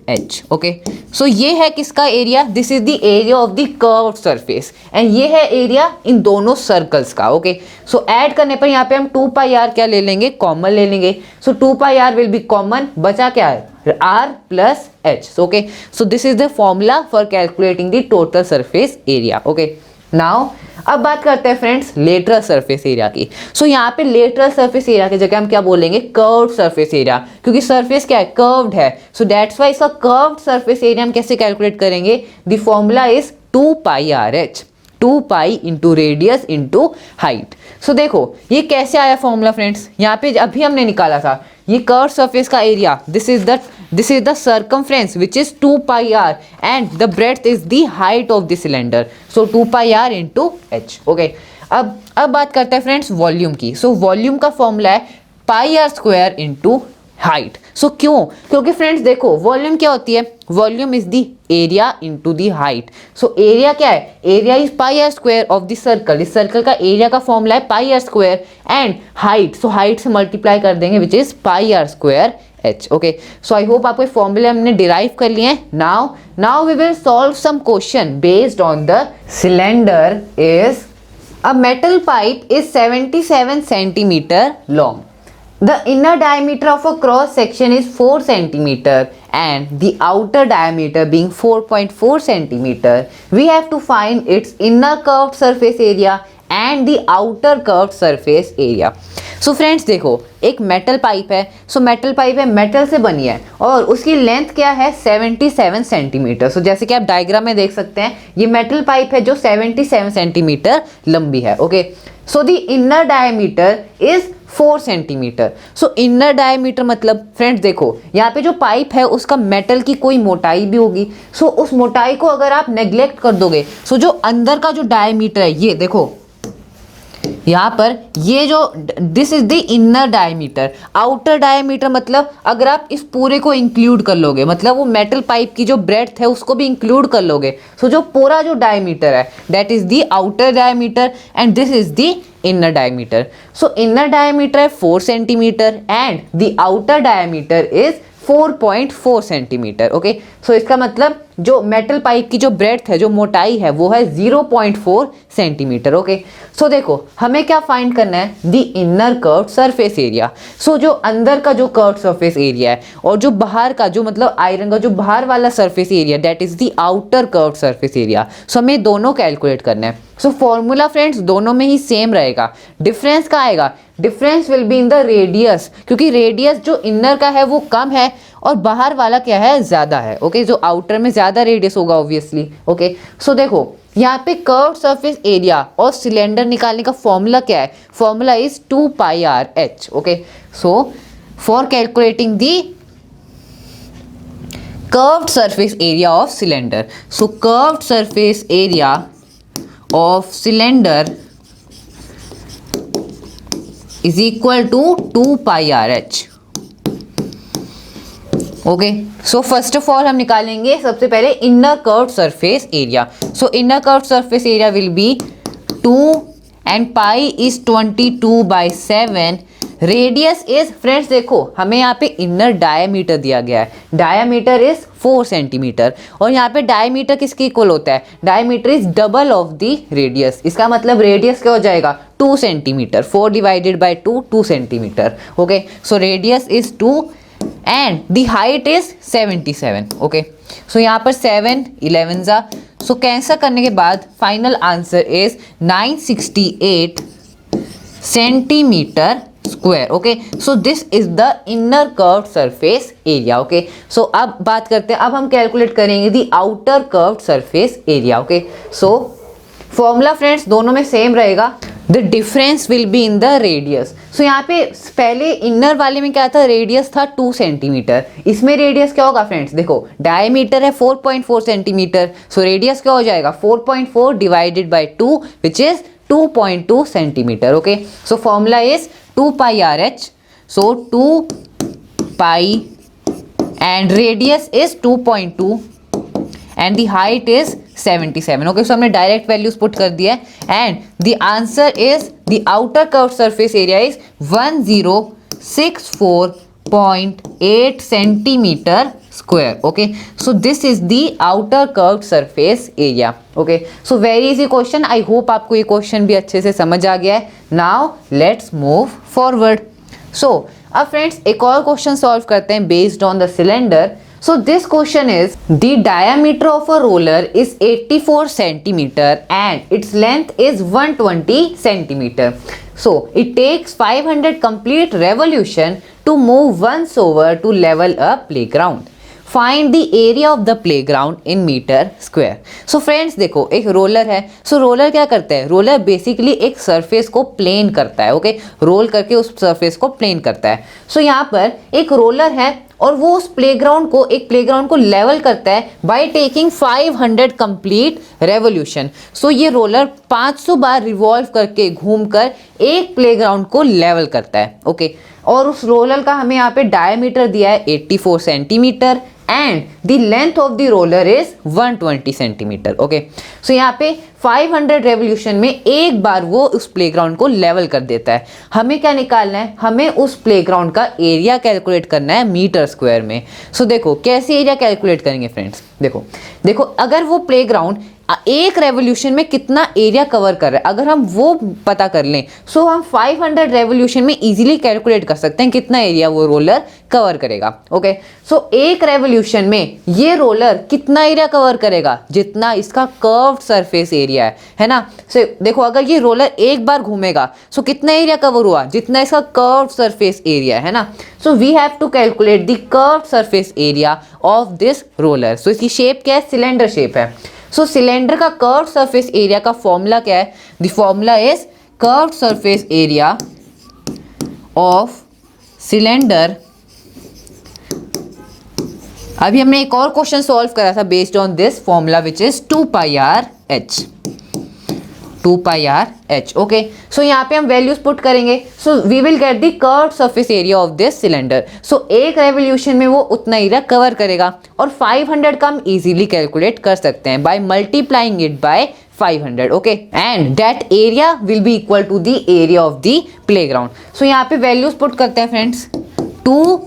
h. Okay, so ये है किसका area, this is the area of the curved surface and ये है एरिया इन दोनों सर्कल्स का. ओके, सो ऐड करने पर यहाँ पे हम 2 pi r क्या ले लेंगे, कॉमन ले लेंगे. सो 2 pi r will be common, बचा क्या है, r plus h. Okay, so this is the formula for calculating the total surface area. Okay, now अब बात करते हैं फ्रेंड्स लेटरल सरफेस एरिया की. सो यहाँ पे लेटरल सरफेस एरिया की जगह हम क्या बोलेंगे, कर्व्ड सरफेस एरिया, क्योंकि सरफेस क्या है, कर्व्ड है. सो दैट्स व्हाई इसका कर्व्ड सरफेस एरिया हम कैसे कैलकुलेट करेंगे, the formula is 2 pi r h. 2 pi into radius into height. So देखो ये कैसे आया फॉर्मूला फ्रेंड्स, यहाँ पे अभी हमने निकाला था ये कर्व सरफेस का area, this is the circumference which is 2 pi r and the breadth is the height of the cylinder. So 2 pi r into h. Okay, अब बात करते हैं फ्रेंड्स वॉल्यूम की. सो वॉल्यूम का फॉर्मूला है pi r square into height. So क्यों, क्योंकि friends देखो वॉल्यूम क्या होती है, volume is the area into the height. So area क्या है, area is pi r square of the circle. इस सर्कल का एरिया का फॉर्मूला है pi r square and height, so height से मल्टीप्लाई कर देंगे which is pi r square h. Okay, so I hope आपको फॉर्मूले हमने डिराइव कर लिए हैं. Now we will solve some question based on the cylinder is a metal pipe is 77 centimetre long. The inner diameter of a cross section is 4 centimeter and the outer diameter being 4.4 centimeter. We have to find its inner curved surface area and the outer curved surface area. So friends देखो, एक metal pipe है, so metal pipe है, metal से बनी है और उसकी length क्या है 77 सेंटीमीटर। सो जैसे कि आप डायग्राम में देख सकते हैं, ये मेटल पाइप है जो 77 सेंटीमीटर लंबी है। Okay, so the inner diameter is 4 centimetre. So inner diameter मतलब फ्रेंड्स देखो, यहाँ पे जो पाइप है उसका मेटल की कोई मोटाई भी होगी। सो उस मोटाई को अगर आप नेग्लेक्ट कर दोगे, सो जो अंदर का जो डायमीटर है, ये देखो यहाँ पर ये जो this is the inner diameter. Outer diameter मतलब अगर आप इस पूरे को इंक्लूड कर लोगे, मतलब वो मेटल पाइप की जो ब्रेड्थ है उसको भी इंक्लूड कर लोगे, सो जो पूरा जो डायमीटर है that is the outer diameter and this is the inner diameter. So inner diameter है 4 centimetre and the outer diameter is 4.4 centimetre. Okay, so इसका मतलब जो मेटल पाइप की जो ब्रेड्थ है, जो मोटाई है, वो है 0.4 सेंटीमीटर। ओके, सो देखो हमें क्या फाइंड करना है, the inner curved surface area. So जो अंदर का जो कर्व्ड सरफेस एरिया है और जो बाहर का जो मतलब आयरन का जो बाहर वाला surface area that is the outer curved surface area. So हमें दोनों कैलकुलेट करना है। सो फॉर्मूला फ्रेंड्स दोनों में ही सेम रहेगा। डिफरेंस का आएगा, difference will be in the radius, क्योंकि रेडियस जो इनर का है वो कम है और बाहर वाला क्या है ज़्यादा है। ओके, जो आउटर में ज़्यादा रेडियस होगा ऑब्वियसली। ओके, सो देखो यहाँ पे कर्व्ड सरफेस एरिया और सिलेंडर निकालने का फॉर्मूला क्या है, formula is 2 pi r h. Okay, so for calculating the curved surface area of cylinder, so curved surface area of cylinder is equal to 2 pi r h. Okay, so first of all हम निकालेंगे सबसे पहले inner curved surface area. So inner curved surface area will be 2 and pi is 22/7। Radius is friends देखो हमें यहाँ पे inner diameter दिया गया है, डायमीटर इज 4 सेंटीमीटर और यहाँ पे डायमीटर किसके इक्वल होता है, diameter is double of the radius. इसका मतलब रेडियस क्या हो जाएगा 2 centimetre, 4 divided by 2 centimetre. Okay, so radius is 2 and the height is 77। Okay, so यहाँ पर 7 11 जा, सो कैंसिल करने के बाद final answer is 968 centimetre square. Okay, so this is the inner curved surface area. Okay, so अब बात करते हैं, अब हम कैलकुलेट करेंगे the outer curved surface area. Okay, so formula friends दोनों में सेम रहेगा, the difference will be in the radius. So यहाँ पे पहले इनर वाले में क्या था, रेडियस था 2 सेंटीमीटर, इसमें रेडियस क्या होगा फ्रेंड्स, देखो डायमीटर है 4.4 सेंटीमीटर, सो रेडियस क्या हो जाएगा 4.4 divided by 2 which is 2.2 centimetre. Okay, so formula is 2 pi r h, so 2 pi and radius is 2.2 and the height is 77। Okay, so हमने डायरेक्ट वैल्यूज पुट कर दिया है and the answer is the outer curved surface area is 1064.8 centimetre square. Okay, so this is the outer curved surface area. Okay, so very easy question, I hope आपको ये question भी अच्छे से समझ आ गया है। Now let's move forward. So अब फ्रेंड्स एक और क्वेश्चन सॉल्व करते हैं based on the cylinder. So this question is, the diameter of a roller is 84 centimeter and its length is 120 centimeter. So it takes 500 complete revolution to move once over to level a playground. Find the area of the playground in meter square. So friends देखो एक roller है, सो roller क्या करता है, roller basically एक surface को plane करता है। ओके, रोल करके उस सरफेस को प्लेन करता है। सो यहाँ पर एक रोलर है और वो उस प्लेग्राउंड को एक प्लेग्राउंड को लेवल करता है बाय टेकिंग 500 कंप्लीट रेवोल्यूशन। सो ये रोलर 500 बार रिवॉल्व करके घूमकर एक प्लेग्राउंड को लेवल करता है। ओके, और उस रोलर का हमें यहाँ पे डायमीटर दिया है 84 centimetre and the length of the roller is 120 centimetre. Okay, so यहाँ पे 500 रेवोल्यूशन में एक बार वो उस प्लेग्राउंड को लेवल कर देता है। हमें क्या निकालना है, हमें उस प्लेग्राउंड का एरिया कैलकुलेट करना है मीटर स्क्वायर में। सो देखो कैसे एरिया कैलकुलेट करेंगे फ्रेंड्स, देखो अगर वो प्लेग्राउंड एक रेवोल्यूशन में कितना एरिया कवर कर रहा है, अगर हम वो पता कर लें सो हम 500 रेवोल्यूशन में इजीली कैलकुलेट कर सकते हैं कितना एरिया वो रोलर कवर करेगा। ओके, सो एक रेवोल्यूशन में ये रोलर कितना एरिया कवर करेगा, जितना इसका कर्व्ड सरफेस एरिया एरिया है ना। सो देखो अगर ये रोलर एक बार घूमेगा सो कितना एरिया कवर हुआ, जितना इसका कर्व सरफेस एरिया है ना। So we have to calculate the curve surface area of this roller. So इसकी शेप क्या है, सिलेंडर शेप है। सो सिलेंडर का कर्व सरफेस एरिया का फॉर्मूला क्या है, the formula is curve surface area of cylinder. अभी हमने एक और क्वेश्चन सॉल्व करा था based on this formula which is 2 pi r h, 2 pi r h. Okay, so यहाँ पे हम वैल्यूज पुट करेंगे। So we will get the curved surface area of this cylinder. So एक रेवोल्यूशन में वो उतना एरिया कवर करेगा और 500 का हम इजीली कैलकुलेट कर सकते हैं by multiplying it by 500। Okay, and that area will be equal to the area of the playground. So यहाँ पे वैल्यूज पुट करते हैं friends. 2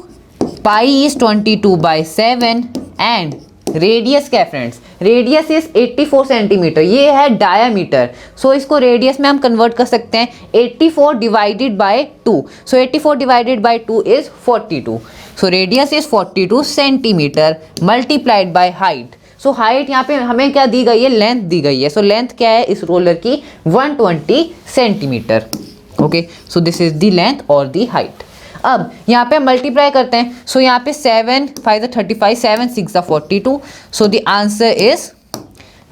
pi is 22/7 and radius क्या है फ्रेंड्स, रेडियस इज 84 सेंटीमीटर, ये है डायामीटर। सो इसको रेडियस में हम कन्वर्ट कर सकते हैं 84 divided by 2। So 84 divided by 2 is 42। So radius is 42 centimetre multiplied by height. So height यहाँ पे हमें क्या दी गई है, लेंथ दी गई है। सो लेंथ क्या है इस रोलर की, 120 centimetre. Okay, so this is the length और द हाइट। अब यहाँ पे मल्टीप्लाई करते हैं। सो यहाँ पे 7 5 35, 7 6 42। सो the answer is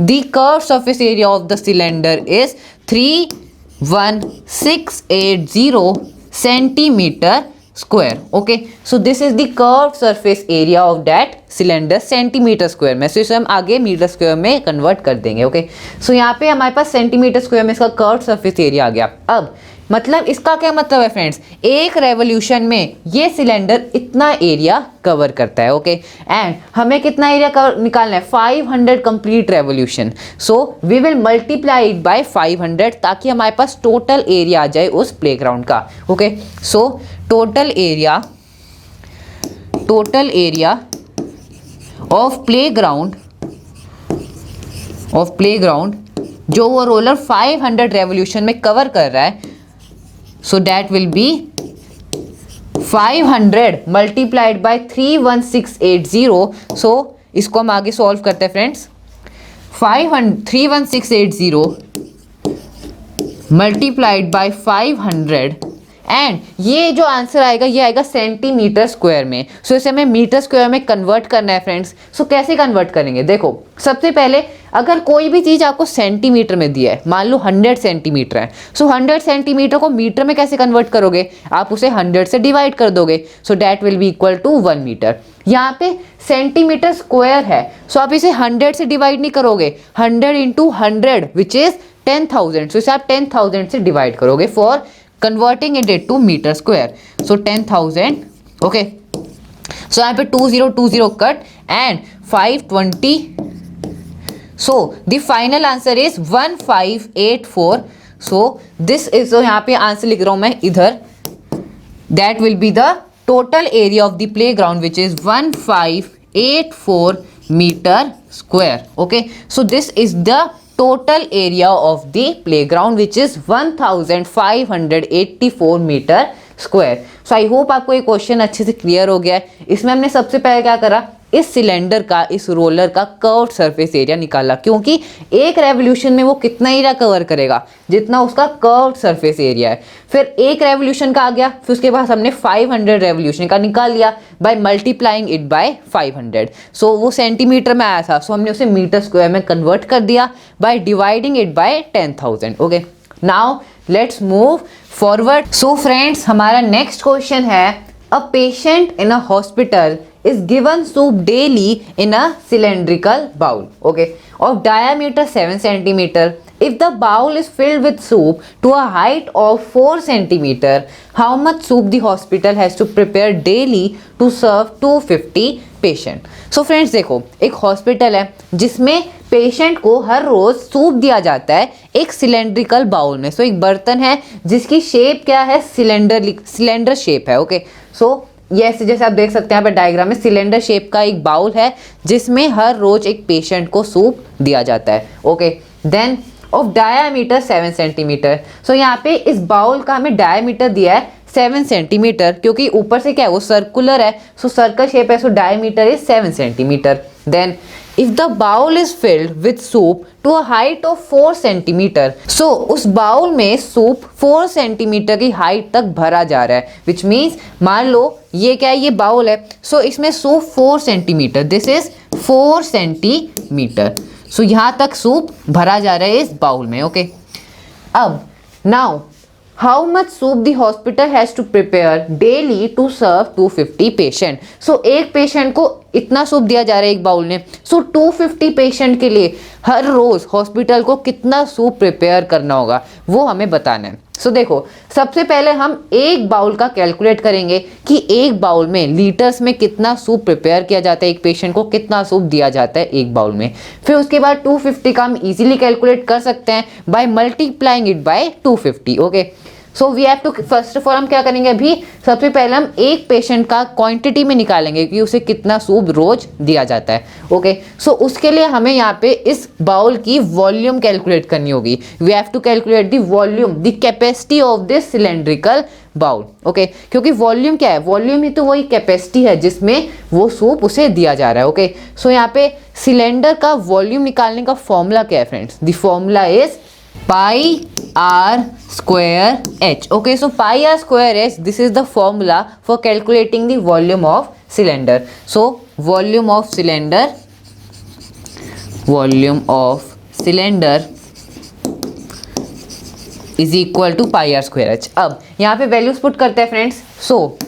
the curve surface area of the cylinder is 31680 centimetre square. Okay, so this is the curve surface area of that cylinder centimetre square में। सो इसे हम आगे मीटर स्क्वायर में कन्वर्ट कर देंगे। ओके, सो यहाँ पे हमारे पास सेंटीमीटर स्क्वायर में इसका कर्व सरफेस एरिया आ गया। अब मतलब इसका क्या मतलब है फ्रेंड्स, एक रेवोल्यूशन में ये सिलेंडर इतना एरिया कवर करता है। ओके, एंड हमें कितना एरिया निकालना है, 500 complete revolution. So we will multiply it by 500 ताकि हमारे पास टोटल एरिया आ जाए उस प्लेग्राउंड का। Okay, so total area of playground जो वो रोलर 500 रेवोल्यूशन में कवर कर रहा है, so that will be 500 multiplied by 31680। so इसको हम आगे सॉल्व करते हैं फ्रेंड्स। 31680 मल्टीप्लाइड बाय 500 एंड ये जो आंसर आएगा ये आएगा सेंटीमीटर स्क्वायर में। सो इसे हमें मीटर स्क्वायर में कन्वर्ट करना है फ्रेंड्स। सो कैसे कन्वर्ट करेंगे, देखो सबसे पहले अगर कोई भी चीज़ आपको सेंटीमीटर में दिया है, मान लो 100 सेंटीमीटर है, सो 100 सेंटीमीटर को मीटर में कैसे कन्वर्ट करोगे, आप उसे 100 से डिवाइड कर दोगे। So that will be equal to 1 metre. यहाँ पे सेंटीमीटर स्क्वायर है, सो आप इसे 100 से डिवाइड नहीं करोगे, 100 इंटू 100 विच इज 10,000। सो इसे आप 10,000 से डिवाइड करोगे for converting it to meter square. So 10,000. Okay, so यहाँ पे 2020 cut and 520. So the final answer is 1584. So this is, so यहाँ पे आंसर लिख रहा हूँ मैं इधर, that will be the total area of the playground which is 1584 meter square. Okay, so this is the total area of the playground which is 1584 meter square. So I hope आपको ये question अच्छे से clear हो गया है। इसमें हमने सबसे पहले क्या करा, इस सिलेंडर का, इस रोलर का कर्व्ड सरफेस एरिया निकाला, क्योंकि एक रेवोल्यूशन में वो कितना एरिया कवर करेगा, जितना उसका कर्व्ड सरफेस एरिया है। फिर एक रेवोल्यूशन का आ गया, फिर उसके बाद हमने 500 रेवोल्यूशन का निकाल लिया बाय मल्टीप्लाइंग इट बाय 500। सो वो सेंटीमीटर में आया था, सो हमने उसे मीटर स्क्वायर में कन्वर्ट कर दिया by dividing it by 10,000। Okay, now let's move forward. So friends, हमारा नेक्स्ट क्वेश्चन है, a patient in a hospital is given soup daily in a cylindrical bowl, okay, of diameter 7 centimeter. If the bowl is filled with soup to a height of 4 centimeter, how much soup the hospital has to prepare daily to serve 250 patient? So friends, देखो एक hospital है जिसमें patient को हर रोज soup दिया जाता है एक cylindrical bowl में। सो एक बर्तन है जिसकी शेप क्या है, सिलेंडर शेप है। ओके, सो यस, जैसे आप देख सकते हैं यहाँ पे डायग्राम में सिलेंडर शेप का एक बाउल है जिसमें हर रोज एक पेशेंट को सूप दिया जाता है। Okay, then of diameter 7 centimetre. So यहाँ पे इस बाउल का हमें डायामीटर दिया है 7 सेंटीमीटर, क्योंकि ऊपर से क्या है वो सर्कुलर है, सो सर्कल शेप है, so diameter is 7 centimetre. Then if the bowl is filled with soup to a height of 4 centimetre, so उस बाउल में सूप 4 सेंटीमीटर की हाइट तक भरा जा रहा है, विच मीन्स मान लो ये क्या है, ये बाउल है, सो इसमें soup 4 centimetre, this is 4 centimetre, so यहाँ तक सूप भरा जा रहा है इस बाउल में। ओके, अब now how much soup the hospital has to prepare daily to serve 250 patient. So एक पेशेंट को इतना सूप दिया जा रहा है एक बाउल में, सो 250 पेशेंट के लिए हर रोज हॉस्पिटल को कितना सूप प्रिपेयर करना होगा वो हमें बताना है। सो देखो, सबसे पहले हम एक बाउल का कैलकुलेट करेंगे कि एक बाउल में लीटर्स में कितना सूप प्रिपेयर किया जाता है, एक पेशेंट को कितना सूप दिया जाता है एक बाउल में। फिर उसके बाद 250 का हम इजीली कैलकुलेट कर सकते हैं by multiplying it by 250। Okay, so we have to first of all हम क्या करेंगे, अभी सबसे पहले हम एक पेशेंट का क्वांटिटी में निकालेंगे कि उसे कितना सूप रोज दिया जाता है। ओके, सो उसके लिए हमें यहाँ पे इस बाउल की वॉल्यूम कैलकुलेट करनी होगी। We have to calculate the volume, the capacity of this cylindrical bowl. Okay, क्योंकि वॉल्यूम क्या है, वॉल्यूम ही तो वही कैपेसिटी है जिसमें वो सूप उसे दिया जा रहा है। ओके, सो यहाँ पे सिलेंडर का वॉल्यूम निकालने का फॉर्मूला क्या है friends, the formula is pi r square h. Okay, so pi r square h, this is the formula for calculating the volume of cylinder. So volume of cylinder is equal to pi r square h. अब यहाँ पे values put करते हैं friends. So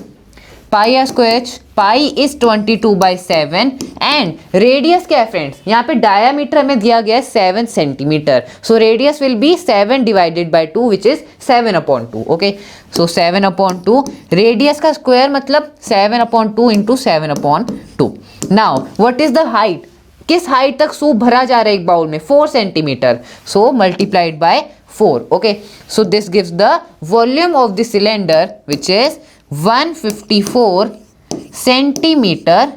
pi r square h, pi is 22/7 and radius क्या है friends, यहाँ पे diameter हमें दिया गया है 7 centimetre, so radius will be 7 divided by 2 which is 7/2। Okay, so 7/2 radius का स्क्वायर मतलब 7/2 into 7/2। Now what is the height, किस हाइट तक सूप भरा जा रहा है एक बाउल में, 4 centimetre, so multiplied by 4। Okay, so this gives the volume of the cylinder which is 154 centimetre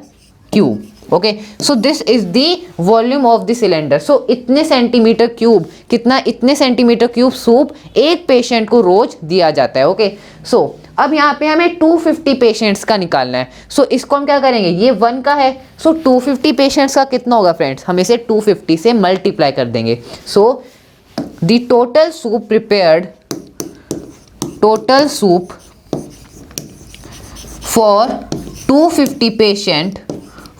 cube. Okay, so this is the volume of the cylinder. सो इतने centimetre cube, कितना, इतने सेंटीमीटर क्यूब सूप एक patient को रोज दिया जाता है। Okay, so अब यहाँ पे हमें 250 पेशेंट्स का निकालना है। सो इसको हम क्या करेंगे, ये 1 का है, सो 250 पेशेंट्स का कितना होगा फ्रेंड्स, हम इसे 250 से मल्टीप्लाई कर देंगे। सो the total soup prepared, total soup for 250 patient,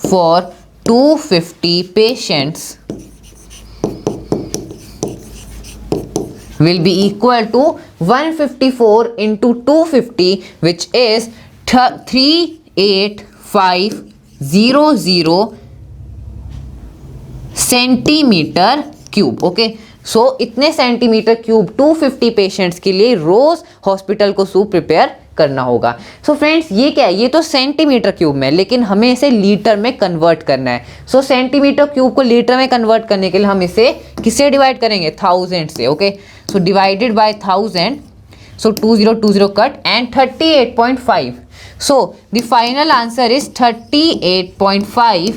for 250 patients will be equal to 154 into 250 which is 38500 centimetre cube. Okay, so इतने सेंटीमीटर क्यूब 250 पेशेंट्स के लिए रोज हॉस्पिटल को सूप प्रिपेयर करना होगा। सो फ्रेंड्स, ये क्या है, ये तो सेंटीमीटर क्यूब में, लेकिन हमें इसे लीटर में कन्वर्ट करना है। सो सेंटीमीटर क्यूब को लीटर में कन्वर्ट करने के लिए हम इसे किससे डिवाइड करेंगे, 1000 से। Okay, so divided by 1000, so 2020 cut and 38.5, so the final answer is 38.5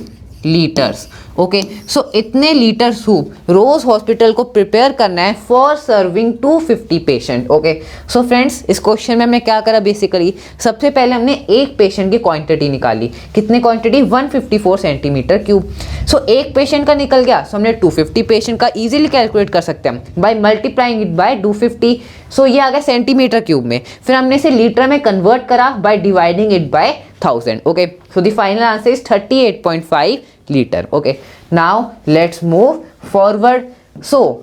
litres. Okay, so इतने लीटर सूप रोज हॉस्पिटल को प्रिपेयर करना है for serving 250 patient. Okay, so friends, इस क्वेश्चन में हमने क्या करा, बेसिकली सबसे पहले हमने एक पेशेंट की क्वांटिटी निकाली, कितने क्वांटिटी, 154 सेंटीमीटर क्यूब। सो एक पेशेंट का निकल गया, सो हमने 250 पेशेंट का इजीली कैलकुलेट कर सकते हैं बाय मल्टीप्लाइंग इट बाय 250। सो ये आ गया सेंटीमीटर क्यूब में, फिर हमने इसे लीटर में कन्वर्ट करा by dividing it by 1000। Okay, so the final answer is 38.5 liter. Okay, now let's move forward. So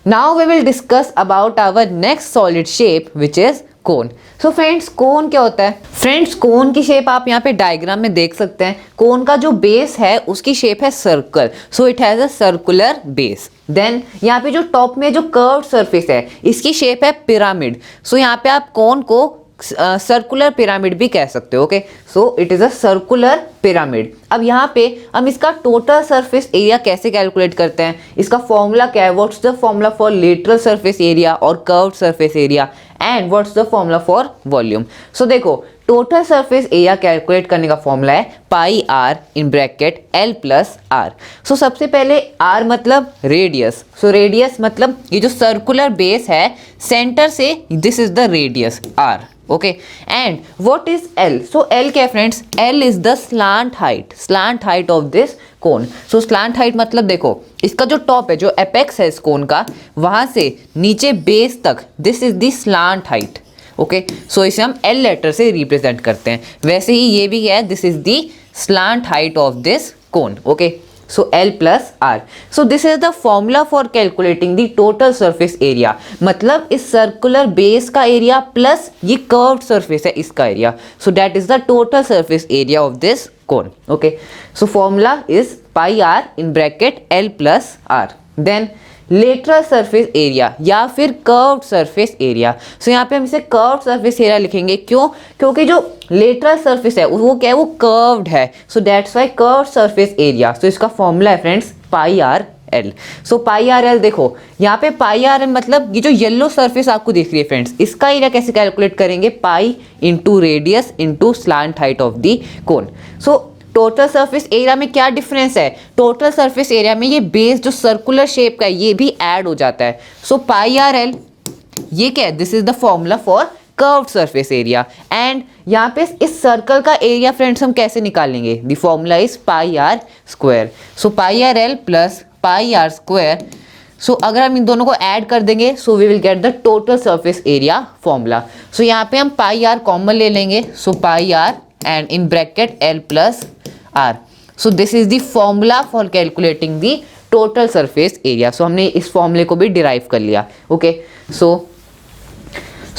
now we will discuss about our next solid shape which is cone. So friends, cone क्या होता है friends, cone की shape आप यहाँ पे diagram में देख सकते हैं। cone का जो बेस है उसकी शेप है circle, so it has a circular base. Then यहाँ पे जो टॉप में जो कर्व्ड सरफेस है इसकी शेप है पिरामिड, सो यहाँ पे आप cone को सर्कुलर पिरामिड भी कह सकते हो। Okay, so it is a circular pyramid. अब यहाँ पे हम इसका टोटल सरफेस एरिया कैसे कैलकुलेट करते हैं, इसका फॉर्मूला क्या है, what's the formula for lateral surface area और curved surface area and what's the formula for volume. So देखो, टोटल सरफेस एरिया कैलकुलेट करने का फॉर्मूला है pi r in bracket l plus r. So सबसे पहले are मतलब radius, so radius मतलब ये जो सर्कुलर बेस है सेंटर से, this is the radius r. Okay, and what is L, so L क्या है friends, L is the slant height of this cone. So slant height मतलब देखो इसका जो टॉप है, जो एपेक्स है इस कोन का, वहां से नीचे बेस तक, this is the slant height. Okay, so इसे हम एल लेटर से रिप्रेजेंट करते हैं। वैसे ही ये भी है, this is the slant height of this cone. Okay, so L plus R. So this is the formula for calculating the total surface area. मतलब इस circular base का area plus ये curved surface है इसका area. So that is the total surface area of this cone. Okay. So formula is pi r in bracket L plus R. Then lateral surface area या फिर curved surface area. सो यहाँ पे हम इसे curved surface area लिखेंगे। क्यों? क्योंकि जो लेटरल सरफेस है वो क्या है, वो कर्व्ड है। So that's why curved surface area. So इसका फॉर्मूला है friends pi r l. So pi r l, देखो यहाँ पे पाई आर एल मतलब ये जो येलो सरफेस आपको दिख रही है फ्रेंड्स, इसका एरिया कैसे कैलकुलेट करेंगे, pi into radius into slant height of the cone. So total surface area में क्या डिफरेंस है, टोटल सरफेस एरिया में ये बेस जो सर्कुलर शेप का है ये भी ऐड हो जाता है। सो पाई आर एल ये क्या है, this is the formula for curved surface area. And यहाँ पे इस सर्कल का एरिया फ्रेंड्स हम कैसे निकालेंगे, the formula is pi r square. So pi r l plus pi r square. So अगर हम इन दोनों को ऐड कर देंगे so we will get the total surface area formula. So यहाँ पे हम पाई आर कॉमन ले लेंगे। So pi r and in bracket l plus R. So this is the formula for calculating the total surface area. So हमने इस फॉर्मूले को भी डिराइव कर लिया। Okay,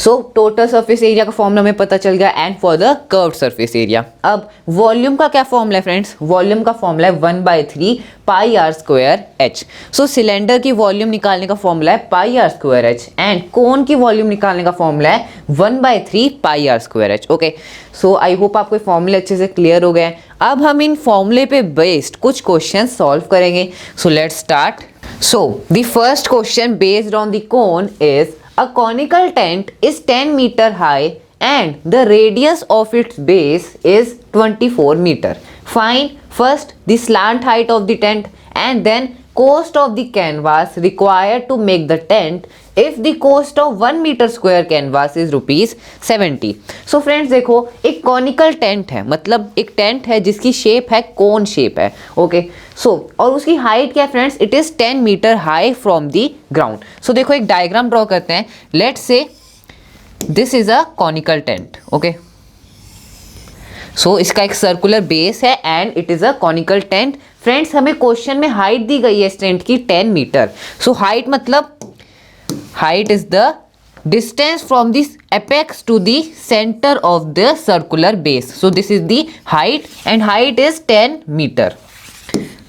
so total surface area का फॉर्मूला हमें पता चल गया and for the curved surface area. अब वॉल्यूम का क्या फॉर्मूला है फ्रेंड्स, वॉल्यूम का फॉर्मूला है 1/3 pi r square h. So cylinder की वॉल्यूम निकालने का फॉर्मूला है pi r square h and cone की वॉल्यूम निकालने का फॉर्मूला है 1/3 pi r square h. Okay, so I hope आपको ये फॉर्मूले अच्छे से क्लियर हो गए। अब हम इन फॉर्मूले पे बेस्ड कुछ क्वेश्चन सॉल्व करेंगे। So let's start. So the first question based on the cone is a conical tent is 10 meter high and the radius of its base is 24 meter. Find first the slant height of the tent and then cost of the canvas required to make the tent if the cost of 1 meter square canvas is rupees 70. So friends देखो एक conical tent है, मतलब एक tent है जिसकी shape है cone shape है। Okay, सो और उसकी हाइट क्या है friends, it is 10 metre high from the ground. So देखो एक डायग्राम ड्रॉ करते हैं। Let's say this is a conical tent. Okay, so इसका एक सर्कुलर बेस है and it is a conical tent. Friends हमें क्वेश्चन में हाइट दी गई है इस टेंट की 10 मीटर। सो हाइट मतलब height is the distance from this apex to the center of the circular base. So this is the height and height is 10 meter.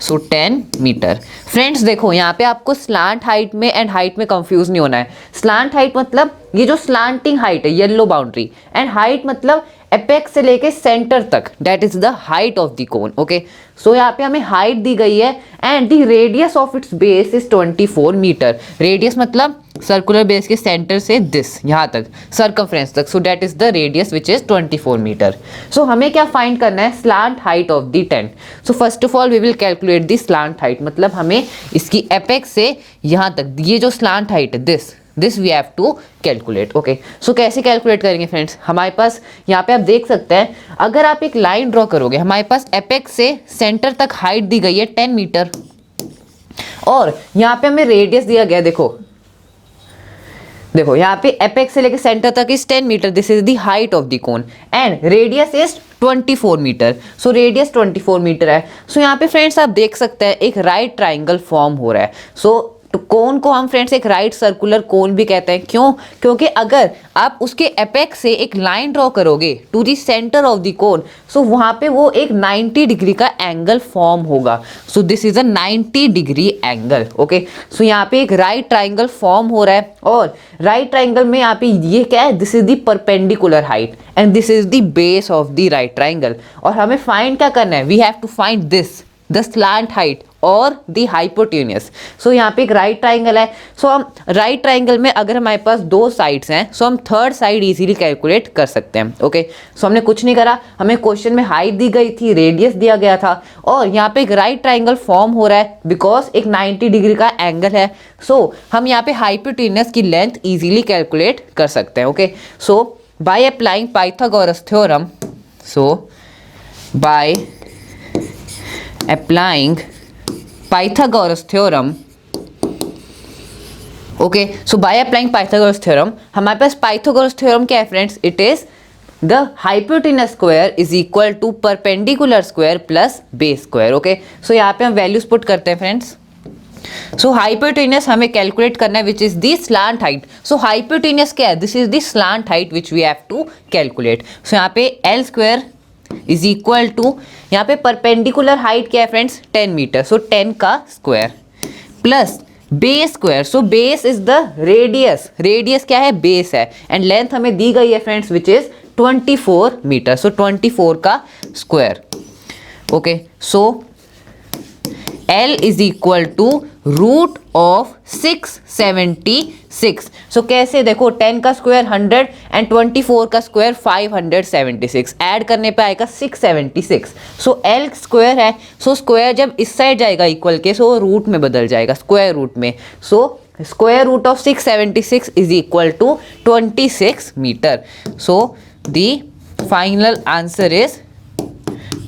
So 10 metre. Friends देखो यहाँ पे आपको स्लांट हाइट में and height में confuse नहीं होना है। Slant height मतलब ये जो स्लांटिंग हाइट है, येलो बाउंड्री, एंड हाइट मतलब एपेक्स से लेके सेंटर तक, that is the height of the cone. Okay, so यहाँ पे हमें हाइट दी गई है and the radius of its base is 24 metre. Radius मतलब सर्कुलर बेस के सेंटर से दिस यहाँ तक सर्कमफ्रेंस तक, so that is the radius which is 24 metre. So हमें क्या फाइंड करना है, slant height of the tent. So first of all we will calculate the slant height, मतलब हमें इसकी एपेक्स से यहाँ तक ये जो स्लांट हाइट है this we have to calculate. Okay, so कैसे कैलकुलेट करेंगे फ्रेंड्स, हमारे पास यहाँ पे आप देख सकते हैं, अगर आप एक लाइन ड्रॉ करोगे, हमारे पास एपेक्स से सेंटर तक हाइट दी गई है 10 मीटर और यहाँ पे हमें रेडियस दिया गया। देखो यहाँ पे एपेक्स से लेके सेंटर तक is 10 metre, this is the height of the cone and radius is 24 metre. So radius 24 metre है। सो यहाँ पे फ्रेंड्स आप देख सकते हैं एक राइट ट्राइंगल फॉर्म हो रहा है। सो तो कोन को हम फ्रेंड्स एक राइट सर्कुलर कोन भी कहते हैं। क्यों? क्योंकि अगर आप उसके एपेक्स से एक लाइन ड्रॉ करोगे to the centre of the cone, so वहाँ पे वो एक 90 डिग्री का एंगल फॉर्म होगा। So this is a 90 degree angle. Okay, so यहाँ पे एक राइट ट्राइंगल फॉर्म हो रहा है और राइट ट्राइंगल में यहाँ पे ये क्या है, this is the perpendicular height and this is the base of the right triangle. और हमें फाइंड क्या करना है, we have to find this the slant height और द हाइपोटेन्यूस। सो यहाँ पे एक राइट ट्राइंगल है। सो हम राइट ट्राइंगल में अगर हमारे पास दो साइड्स हैं, सो हम थर्ड साइड इजीली कैलकुलेट कर सकते हैं। ओके, सो हमने कुछ नहीं करा, हमें क्वेश्चन में हाइट दी गई थी, रेडियस दिया गया था और यहाँ पे एक राइट ट्राइंगल फॉर्म हो रहा है बिकॉज एक 90 डिग्री का एंगल है। सो हम यहाँ पे हाइपोटेन्यूस की लेंथ इजीली कैलकुलेट कर सकते हैं। Okay, so by applying Pythagoras theorem, so by applying Pythagoras theorem, okay, so by applying Pythagoras theorem, हमारे पास पाइथागोरस थ्योरम क्या है friends, it is the hypotenuse square is equal to perpendicular square plus base square. Okay, so यहाँ पे हम values put करते हैं friends. So hypotenuse हमें कैलकुलेट करना है which is the slant height. So hypotenuse क्या है, this is the slant height which we have to calculate. So यहाँ पे L square is equal to, यहाँ पे परपेंडिकुलर हाइट क्या है फ्रेंड्स 10 मीटर, सो 10 का square plus base square, so base is the radius, radius क्या है बेस है, एंड लेंथ हमें दी गई है friends which is 24 metre, so 24 का square. Okay, so L is equal to root of 676। So कैसे देखो 10 का स्क्वायर 100 एंड 24 का स्क्वायर 576, ऐड करने पे आएगा 676। सो L स्क्वायर है, सो स्क्वायर जब इस साइड जाएगा इक्वल के, सो रूट में बदल जाएगा स्क्वायर रूट में। So square root of 676 is equal to 26 metre. So the final answer is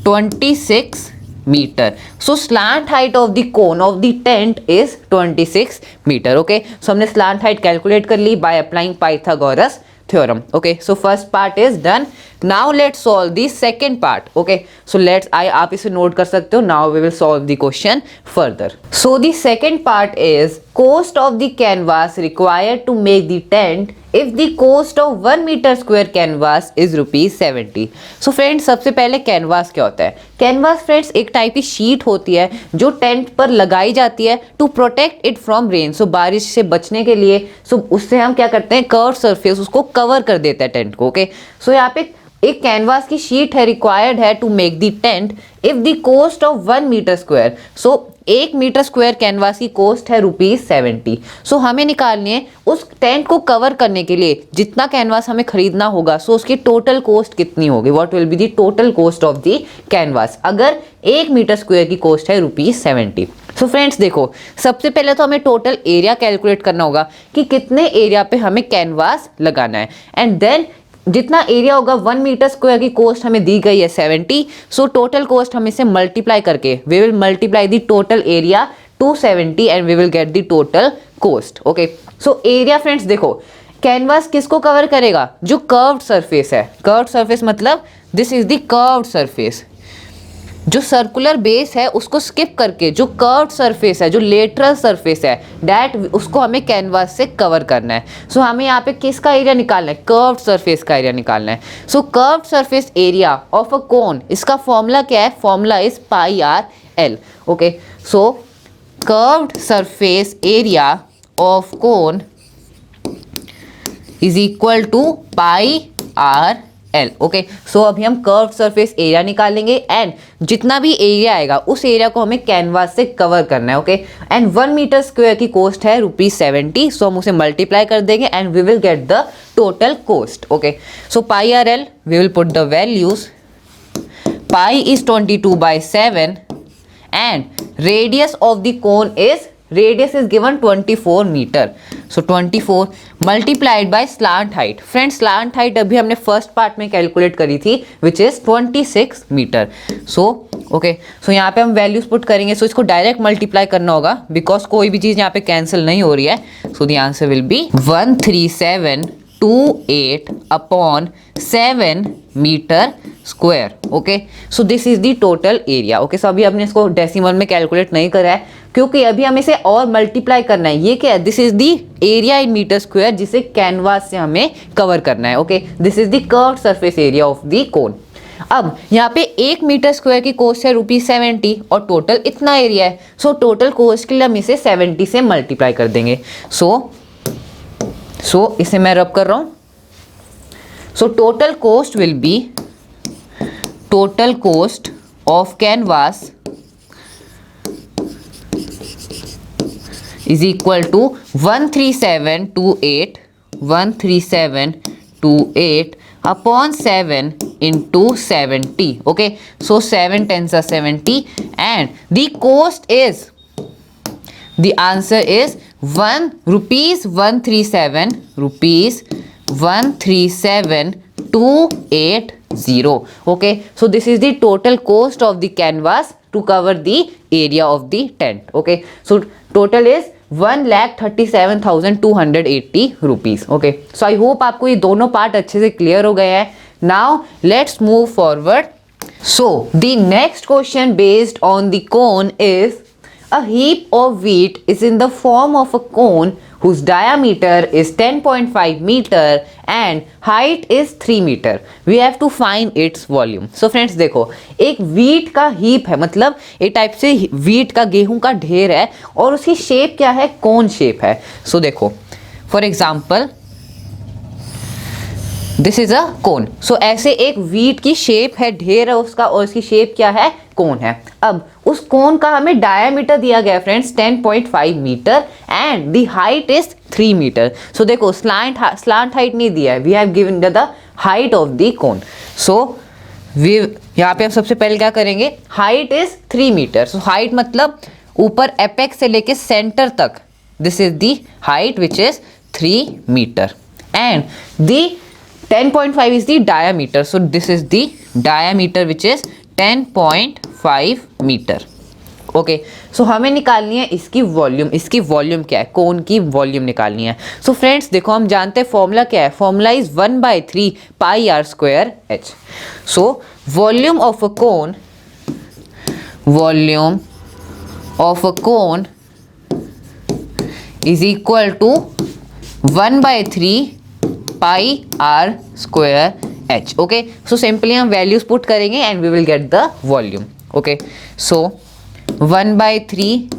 26 meter. So slant height of the cone of the tent is 26 meter. Okay, so हमने slant height calculate कर ली by applying Pythagoras theorem. Okay, so first part is done. Now let's solve the second part. Okay, so आप इसे note कर सकते हो. Now we will solve the question further. So the second part is cost of the canvas required to make the tent if the cost of 1 meter square canvas is ₹70. So friends, सबसे पहले canvas क्या होता है? Canvas friends एक type की sheet होती है जो टेंट पर लगाई जाती है to protect it from rain. So बारिश से बचने के लिए, सो उससे हम क्या करते हैं, कर्व सरफेस उसको कवर कर देता है टेंट को। ओके, सो यहाँ पे एक कैनवास की शीट है, रिक्वायर्ड है to make the tent if the cost of 1 metre square. So 1 metre square canvas की कोस्ट है ₹70। सो हमें निकालनी है उस टेंट को कवर करने के लिए जितना कैनवास हमें खरीदना होगा, सो उसकी टोटल कोस्ट कितनी होगी, what will be the total coast of the canvas अगर 1 मीटर स्क्वायर की कोस्ट है ₹70। सो फ्रेंड्स देखो, सबसे पहले तो हमें टोटल एरिया कैलकुलेट करना होगा कि कितने एरिया पे हमें कैनवास लगाना है, एंड देन जितना एरिया होगा 1 मीटर स्क्वायर की कोस्ट हमें दी गई है 70। सो टोटल कोस्ट हम इसे मल्टीप्लाई करके we will multiply the total area to 70 and we will get the total cost. Okay, so area friends देखो, कैनवास किसको कवर करेगा, जो कर्व्ड सरफेस है। कर्व्ड सरफेस मतलब this is the curved surface, जो सर्कुलर बेस है उसको skip करके जो कर्व्ड सरफेस है, जो लेटरल सरफेस है, दैट उसको हमें कैनवास से कवर करना है। सो हमें यहाँ पे किसका एरिया निकालना है, कर्व्ड सरफेस का एरिया निकालना है। So curved surface area of a cone, इसका फॉर्मूला क्या है, formula is πr/l। Okay, so curved surface area of cone is equal to πr/l। Okay, so अभी हम कर्व सरफेस एरिया निकालेंगे एंड जितना भी एरिया आएगा उस एरिया को हमें कैनवास से कवर करना है। ओके, एंड 1 मीटर स्क्वायर की कोस्ट है ₹70। सो हम उसे मल्टीप्लाई कर देंगे and we will get the total cost. Okay, so πr/l we will put the values. Pi is 22/7 and radius of the cone is, radius is given 24 metre. So 24 multiplied by slant height. Friends slant height अभी हमने first part में calculate करी थी which is 26 metre. So okay, so यहाँ पे हम values put करेंगे। सो इसको डायरेक्ट मल्टीप्लाई करना होगा बिकॉज कोई भी चीज़ यहाँ पे कैंसिल नहीं हो रही है। So the answer will be 13728 upon 7 metre square. Okay, so this is the total area. Okay, so अभी हमने इसको डेसिमल में कैलकुलेट नहीं करा है क्योंकि अभी हमें इसे और मल्टीप्लाई करना है। ये क्या है, this is the area in metre square जिसे कैनवास से हमें कवर करना है। Okay, this is the curved surface area of the cone. अब यहाँ पे 1 मीटर स्क्वायर की कोस्ट है ₹70 और टोटल इतना एरिया है। सो टोटल कोस्ट के लिए हम इसे 70 से मल्टीप्लाई कर देंगे। सो इसे मैं रब कर रहा हूँ। So total cost will be, total cost of canvas is equal to 13728 upon 7 into 70. Okay, so 7 tens are 70 and the cost is, the answer is ₹137 28 0. Okay, so this is the total cost of the canvas to cover the area of the tent. Okay, so total is 1,37,280 rupees. Okay, so I hope आपको ये दोनों part अच्छे से clear हो गए हैं. Now let's move forward. So the next question based on the cone is, a heap of wheat is in the form of a cone whose diameter is 10.5 meter and height is 3 meter. We have to find its volume. So friends देखो, एक wheat का heap है, मतलब एक type से wheat का गेहूं का ढेर है और उसकी शेप क्या है, cone शेप है. So देखो, for example this is a cone. So ऐसे एक वीट की शेप है, ढेर है उसका, और उसकी शेप क्या है, कोन है. अब उस कोन का हमें डायमीटर दिया गया friends 10.5 metre and the height is 3 metre. So देखो स्लांट हाइट नहीं दिया है, we have given the height of the cone. So we यहाँ पे हम सबसे पहले क्या करेंगे, height is 3 metre. So height मतलब ऊपर एपेक्स से लेके सेंटर तक, this is the height which is 3 metre and the 10.5 is the diameter. So this is the diameter which is 10.5 meter. Okay, so हमें निकालनी है इसकी वॉल्यूम. इसकी वॉल्यूम क्या है, कोन की वॉल्यूम निकालनी है. So फ्रेंड्स देखो, हम जानते हैं फॉर्मूला क्या है. Formula is 1/3 pi r square h. So volume of a cone is equal to 1/3 pi r square h. Okay, so simply हम वैल्यूज पुट करेंगे and we will get the volume. Okay, so 1/3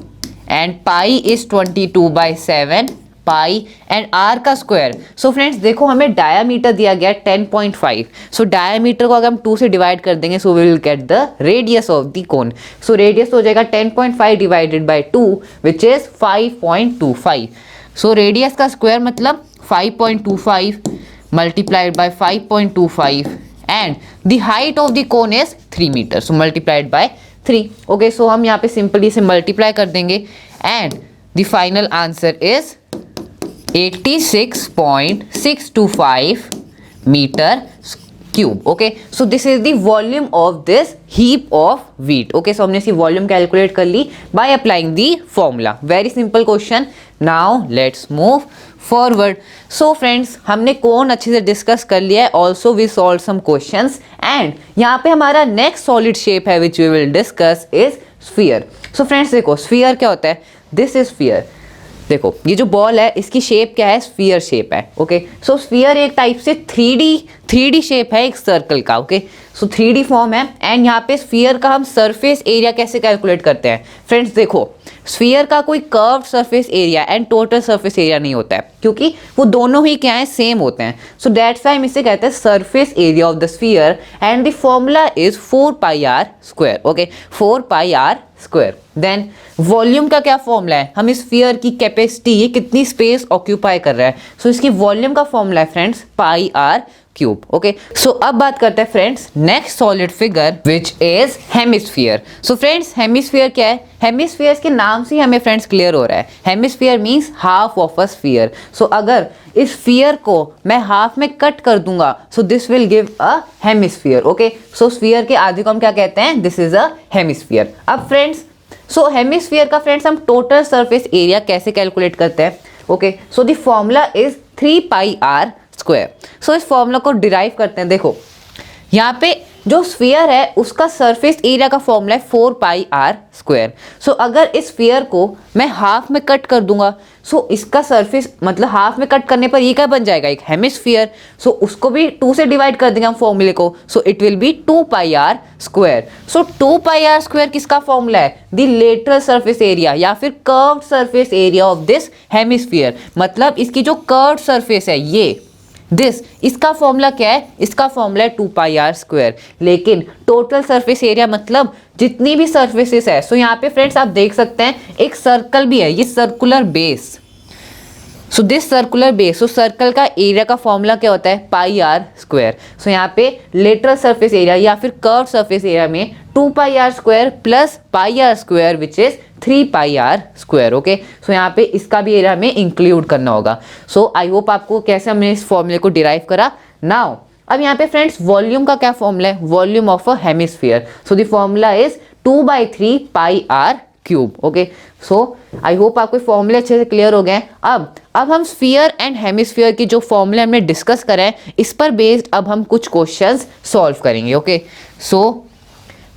and pi is 22/7 pi and r का square. So friends देखो, हमें diameter दिया गया 10.5. सो diameter को अगर हम 2 से डिवाइड कर देंगे, so we will get the radius of the cone. So radius हो जाएगा 10.5 divided by 2 which is 5.25. So radius का स्क्वायर मतलब 5.25 multiplied by 5.25 and the height of the cone is 3 meters. So multiplied by 3. Okay, so हम यहाँ पे simply इसे multiply कर देंगे and the final answer is 86.625 meter cube. Okay, so this is the volume of this heap of wheat. Okay, so हमने इसकी volume calculate कर ली by applying the formula. Very simple question. Now let's move forward. So friends, हमने कोन अच्छे से discuss कर लिया है. Also we solve some questions and यहाँ पे हमारा नेक्स्ट सॉलिड शेप है which we will discuss is sphere. So friends देखो, स्फीयर क्या होता है, दिस इज स्फीयर. देखो ये जो बॉल है इसकी शेप क्या है, स्फीयर शेप है. ओके, सो स्फीयर एक टाइप से 3D शेप है एक सर्कल का. ओके, सो 3D फॉर्म है एंड यहाँ पे स्फीयर का हम सरफेस एरिया कैसे कैलकुलेट करते हैं. फ्रेंड्स देखो, स्फीयर का कोई curve surface area and total surface area नहीं होता है, क्योंकि वो दोनों ही क्या है, सेम होते हैं. सो दैट्स व्हाई हम इसे कहते हैं surface area of the sphere and the formula is 4 pi r square. Okay, 4 pi r square. Then volume का क्या फॉर्मूला है, हम इस स्फीयर की कैपेसिटी, ये कितनी स्पेस ऑक्यूपाई कर रहा है. सो इसकी वॉल्यूम का फॉर्मूला है friends pi r cube. Okay, so अब बात करते हैं friends next solid figure which is hemisphere. So friends hemisphere क्या है, हेमिस्फीयर के नाम से ही हमें फ्रेंड्स क्लियर हो रहा है. Hemisphere means half of a sphere. So अगर इस स्फीयर को मैं हाफ में कट कर दूंगा, so this will give a hemisphere. Okay, so sphere के आधे को हम क्या कहते हैं, दिस इज अ हेमिस्फीयर. अब फ्रेंड्स, सो हेमिस्फीयर का फ्रेंड्स हम टोटल सरफेस एरिया कैसे कैलकुलेट करते हैं. Okay, so the formula is 3 pi r square. So इस फॉर्मूला को डिराइव करते हैं. देखो यहाँ पे जो स्फीयर है उसका सरफेस एरिया का फॉर्मूला है 4 पाई आर स्क्वायर. सो अगर इस स्फीयर को मैं हाफ में कट कर दूंगा, सो इसका सरफेस मतलब हाफ में कट करने पर ये क्या बन जाएगा, एक हेमिस्फीयर. सो उसको भी 2 से डिवाइड कर देंगे हम फॉर्मूले को, so it will be 2 pi r square. So 2 pi r square किसका फॉर्मूला है, द लेटरल सरफेस एरिया या फिर curved surface area of this hemisphere. मतलब इसकी जो कर्व्ड सरफेस है ये इसका फॉर्मूला क्या है, इसका फॉर्मूला है 2 पाई आर स्क्वायर. लेकिन टोटल सरफेस एरिया मतलब जितनी भी सरफेसेस है. सो यहाँ पे फ्रेंड्स आप देख सकते हैं एक सर्कल भी है, ये circular base. So this circular base, so circle का एरिया का फॉर्मूला क्या होता है, पाई आर स्क्वायर. सो यहाँ पे लेटरल सरफेस एरिया या फिर कर्व सरफेस एरिया में 2 pi r square plus pi r square which is 3 pi r square. Okay, so यहाँ पे इसका भी एरिया हमें इंक्लूड करना होगा. सो आई होप आपको कैसे हमने इस फॉर्मूले को डिराइव करा. नाउ अब यहाँ पे फ्रेंड्स वॉल्यूम का क्या फॉर्मूला है, volume of a hemisphere, so the formula is 2/3 pi r cube. Okay, so I hope आपको फॉर्मूले अच्छे से क्लियर हो गए हैं। अब हम स्फीयर एंड हेमिस्फीयर की जो फॉर्मूले हमने डिस्कस करा है इस पर बेस्ड अब हम कुछ क्वेश्चंस सॉल्व करेंगे। Okay, so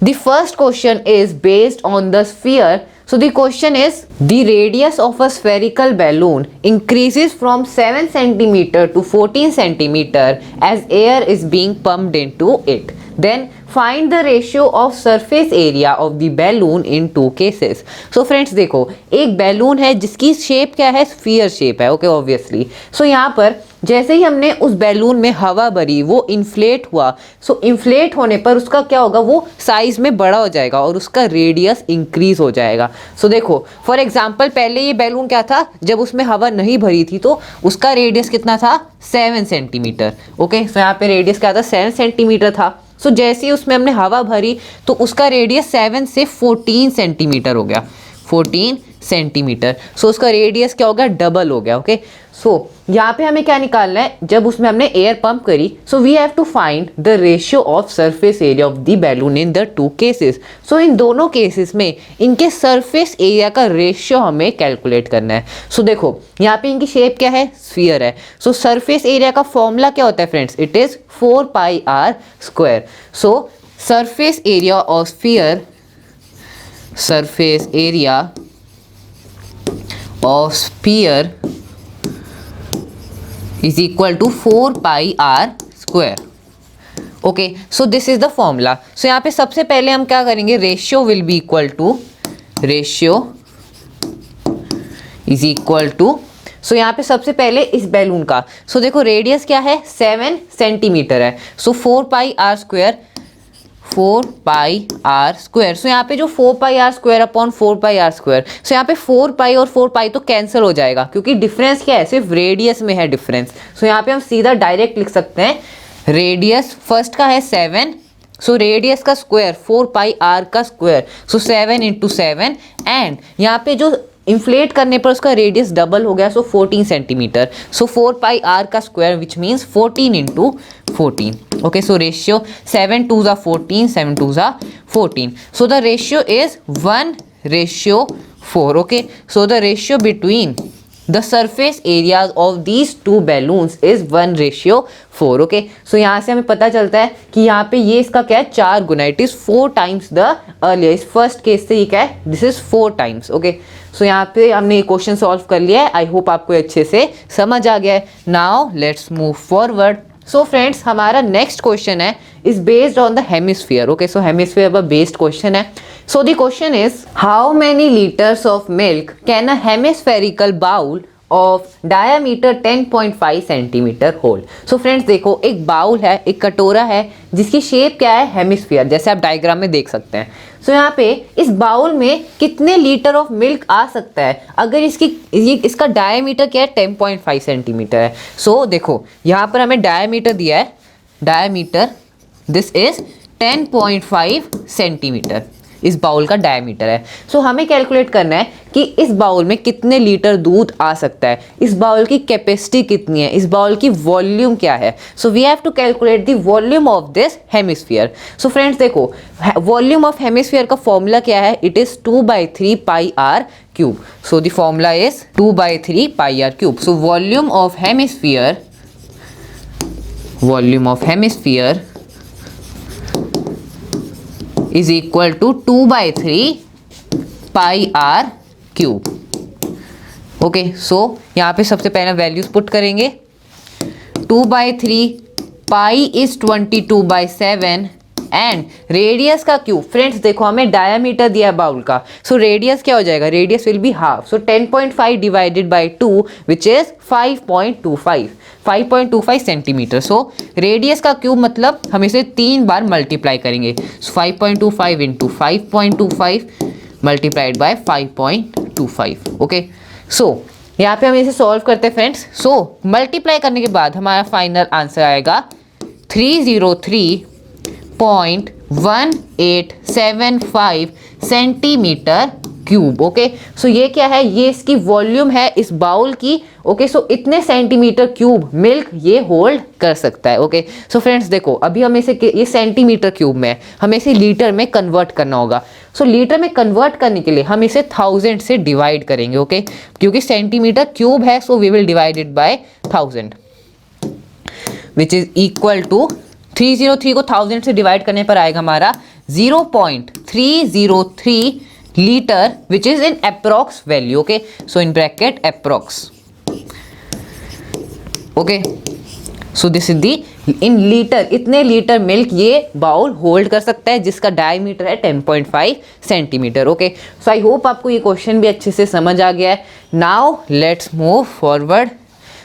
the first question is based on the sphere. So the question is, the radius of a spherical balloon increases from 7 centimeter to 14 centimeter as air is being pumped into it. Then find the ratio of surface area of the balloon in two cases. So friends देखो, एक balloon है जिसकी shape क्या है, sphere shape है. Okay, obviously. So यहाँ पर जैसे ही हमने उस बैलून में हवा भरी वो इन्फ्लेट हुआ. सो इन्फ्लेट होने पर उसका क्या होगा, वो साइज में बड़ा हो जाएगा और उसका रेडियस इंक्रीज हो जाएगा. सो देखो फॉर एग्जांपल पहले ये बैलून क्या था, जब उसमें हवा नहीं भरी थी तो उसका रेडियस कितना था, 7 सेंटीमीटर. ओके, सो यहाँ पे रेडियस क्या था, 7 सेंटीमीटर था. सो जैसे ही उसमें हमने हवा भरी तो उसका रेडियस 7 से 14 सेंटीमीटर हो गया, 14 सेंटीमीटर. सो उसका रेडियस क्या हो गया, डबल हो गया. ओके, सो यहाँ पे हमें क्या निकालना है, जब उसमें हमने एयर पंप करी. So we have to find the ratio of surface area of the balloon in the two cases. So इन दोनों केसेस में इनके सरफेस एरिया का रेशियो हमें कैलकुलेट करना है. सो देखो यहाँ पे इनकी शेप क्या है, स्फीयर है. सो सरफेस एरिया का फॉर्मूला क्या होता है friends, it is 4 pi r square. So surface area of sphere, surface area of sphere is equal to 4 pi r square. Okay, so this is the formula. So यहाँ पे सबसे पहले हम क्या करेंगे, ratio will be equal to, ratio is equal to. So यहाँ पे सबसे पहले इस बैलून का, सो देखो रेडियस क्या है, 7 सेंटीमीटर है. So 4 pi r square, 4 pi r square. So यहाँ पे जो 4 pi r square upon 4 pi r square, so यहाँ पे 4 पाई और 4 पाई तो कैंसिल हो जाएगा क्योंकि डिफरेंस क्या है, सिर्फ रेडियस में है डिफरेंस. सो यहाँ पे हम सीधा डायरेक्ट लिख सकते हैं, रेडियस फर्स्ट का है 7, सो रेडियस का स्क्वायर 4 पाई आर का स्क्वायर, सो 7 इंटू 7. एंड यहाँ पे जो इन्फ्लेट करने पर उसका रेडियस डबल हो गया, सो 14 सेंटीमीटर. सो 4 पाई आर का square which means 14 into 14. Okay, so ratio 7 2s are 14, 7 2s are 14. So the ratio is 1:4. Okay, so the ratio between the surface areas of these two balloons is 1:4. Okay, so यहाँ से हमें पता चलता है कि यहाँ पे ये इसका क्या है, 4 गुना, it is 4 times the earlier. इस फर्स्ट केस से ये क्या है, this is 4 times. Okay, so यहाँ पे हमने ये क्वेश्चन सॉल्व कर लिया है. आई होप आपको अच्छे से समझ आ गया है. Now let's move forward. So friends हमारा नेक्स्ट क्वेश्चन है is based on the hemisphere. Okay, so hemisphere पर बेस्ड क्वेश्चन है. So the question is, how many litres of milk can a hemispherical bowl of diameter 10.5 centimetre hold. So friends देखो, एक bowl है, एक कटोरा है जिसकी शेप क्या है, हेमिस्फीयर, जैसे आप डायग्राम में देख सकते हैं. सो यहाँ पे इस बाउल में कितने लीटर ऑफ मिल्क आ सकता है, अगर इसका डायमीटर क्या है, 10.5 सेंटीमीटर है. सो देखो यहाँ पर हमें डायमीटर दिया है, डायमीटर दिस इज 10.5 सेंटीमीटर इस बाउल का डायमीटर है. सो हमें कैलकुलेट करना है कि इस बाउल में कितने लीटर दूध आ सकता है, इस बाउल की कैपेसिटी कितनी है, इस बाउल की वॉल्यूम क्या है. So we have to calculate the volume of this hemisphere. So friends देखो, वॉल्यूम ऑफ हेमिस्फीयर का फॉर्मूला क्या है, it is 2/3 pi r cube. So the formula is 2/3 pi r cube. So volume of hemisphere, volume of hemisphere is equal to 2/3 pi r cube. Okay, so यहाँ पे सबसे पहले values put करेंगे. 2/3 pi is 22/7 and radius का cube. Friends देखो हमें diameter दिया है बाउल का, सो रेडियस क्या हो जाएगा, radius will be half. So 10.5 divided by 2 which is 5.25 centimetre. So radius का क्यूब मतलब हम इसे 3 बार मल्टीप्लाई करेंगे. 5.25 into 5.25 multiplied by 5.25. Okay, so यहाँ पे हम इसे सॉल्व करते हैं फ्रेंड्स. सो मल्टीप्लाई करने के बाद हमारा फाइनल आंसर आएगा 303.1875 सेंटीमीटर क्यूब। ओके, सो ये क्या है, ये इसकी वॉल्यूम है इस बाउल की। ओके, सो इतने सेंटीमीटर क्यूब मिल्क ये होल्ड कर सकता है। ओके, सो फ्रेंड्स देखो, अभी हमें इसे, ये सेंटीमीटर क्यूब में है, हमें इसे लीटर में कन्वर्ट करना होगा। सो लीटर में कन्वर्ट करने के लिए हम इसे 1000 से डिवाइड करेंगे। ओके, क्योंकि सेंटीमीटर क्यूब है, so we will divide it by 1000 which is equal to 303 को 1000 से डिवाइड करने पर आएगा हमारा 0.303 litre which is in approx value. Okay, so in bracket approx. Okay, so this is the in litre, इतने litre milk ये bowl hold कर सकता है जिसका डायमीटर है 10.5 centimetre. Okay, so I hope आपको ये क्वेश्चन भी अच्छे से समझ आ गया है। Now let's move forward.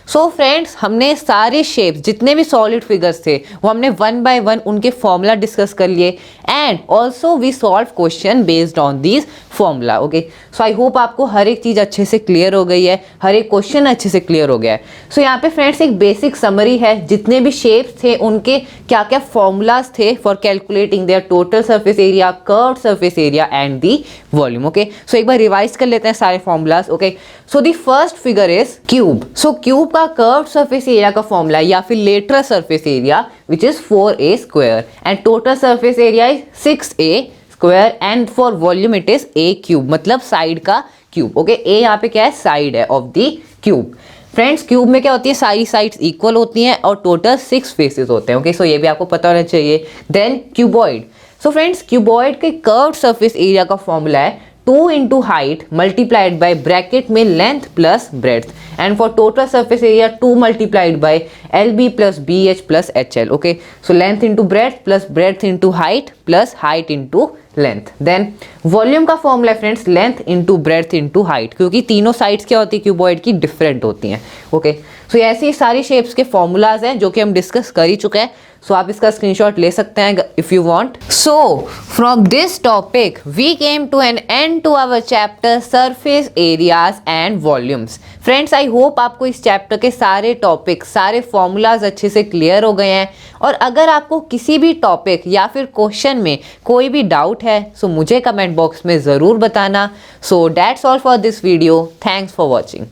So friends, हमने सारे शेप्स, जितने भी सॉलिड फिगर्स थे वो हमने वन बाय वन उनके फॉर्मूला डिस्कस कर लिए and also we solve question based on this formula. Okay, so I hope आपको हर एक चीज़ अच्छे से क्लियर हो गई है, हर एक क्वेश्चन अच्छे से क्लियर हो गया है। सो यहाँ पे फ्रेंड्स एक बेसिक समरी है, जितने भी शेप्स थे उनके क्या क्या फॉर्मूलाज थे for calculating their total surface area, curved surface area and the volume. Okay, so एक बार रिवाइज कर लेते हैं सारे formulas. Okay, so the first figure is cube. So cube का कर्व्ड सरफेस एरिया का फॉर्मूला या फिर lateral surface area which is 4a square and total surface area is 6a square and for volume it is a cube, मतलब side का cube. Okay, a यहाँ पे क्या है, साइड है of the cube. Friends, cube में क्या होती है, सारी साइड्स इक्वल होती हैं और टोटल 6 फेसेस होते हैं। ओके, सो ये भी आपको पता होना चाहिए। Then cuboid. So friends, cuboid के कर्व्ड सरफेस एरिया का फॉर्मूला है 2 into height multiplied by bracket में length plus breadth and for total surface area 2 multiplied by LB plus BH plus HL. Okay, so length into breadth plus breadth into height plus height into length. Then volume का formula है friends length into breadth into height, क्योंकि तीनों sides क्या होती है cuboid की, different होती हैं। ओके, सो ऐसी सारी शेप्स के फॉर्मूलाज हैं जो कि हम डिस्कस कर ही चुके हैं। सो आप इसका स्क्रीनशॉट ले सकते हैं if you want. So from this topic we came to an end to our chapter surface areas and volumes. Friends, I hope आपको इस चैप्टर के सारे टॉपिक, सारे फॉर्मूलाज अच्छे से क्लियर हो गए हैं। और अगर आपको किसी भी टॉपिक या फिर क्वेश्चन में कोई भी डाउट है सो मुझे कमेंट बॉक्स में ज़रूर बताना। So that's all for this video. Thanks for watching.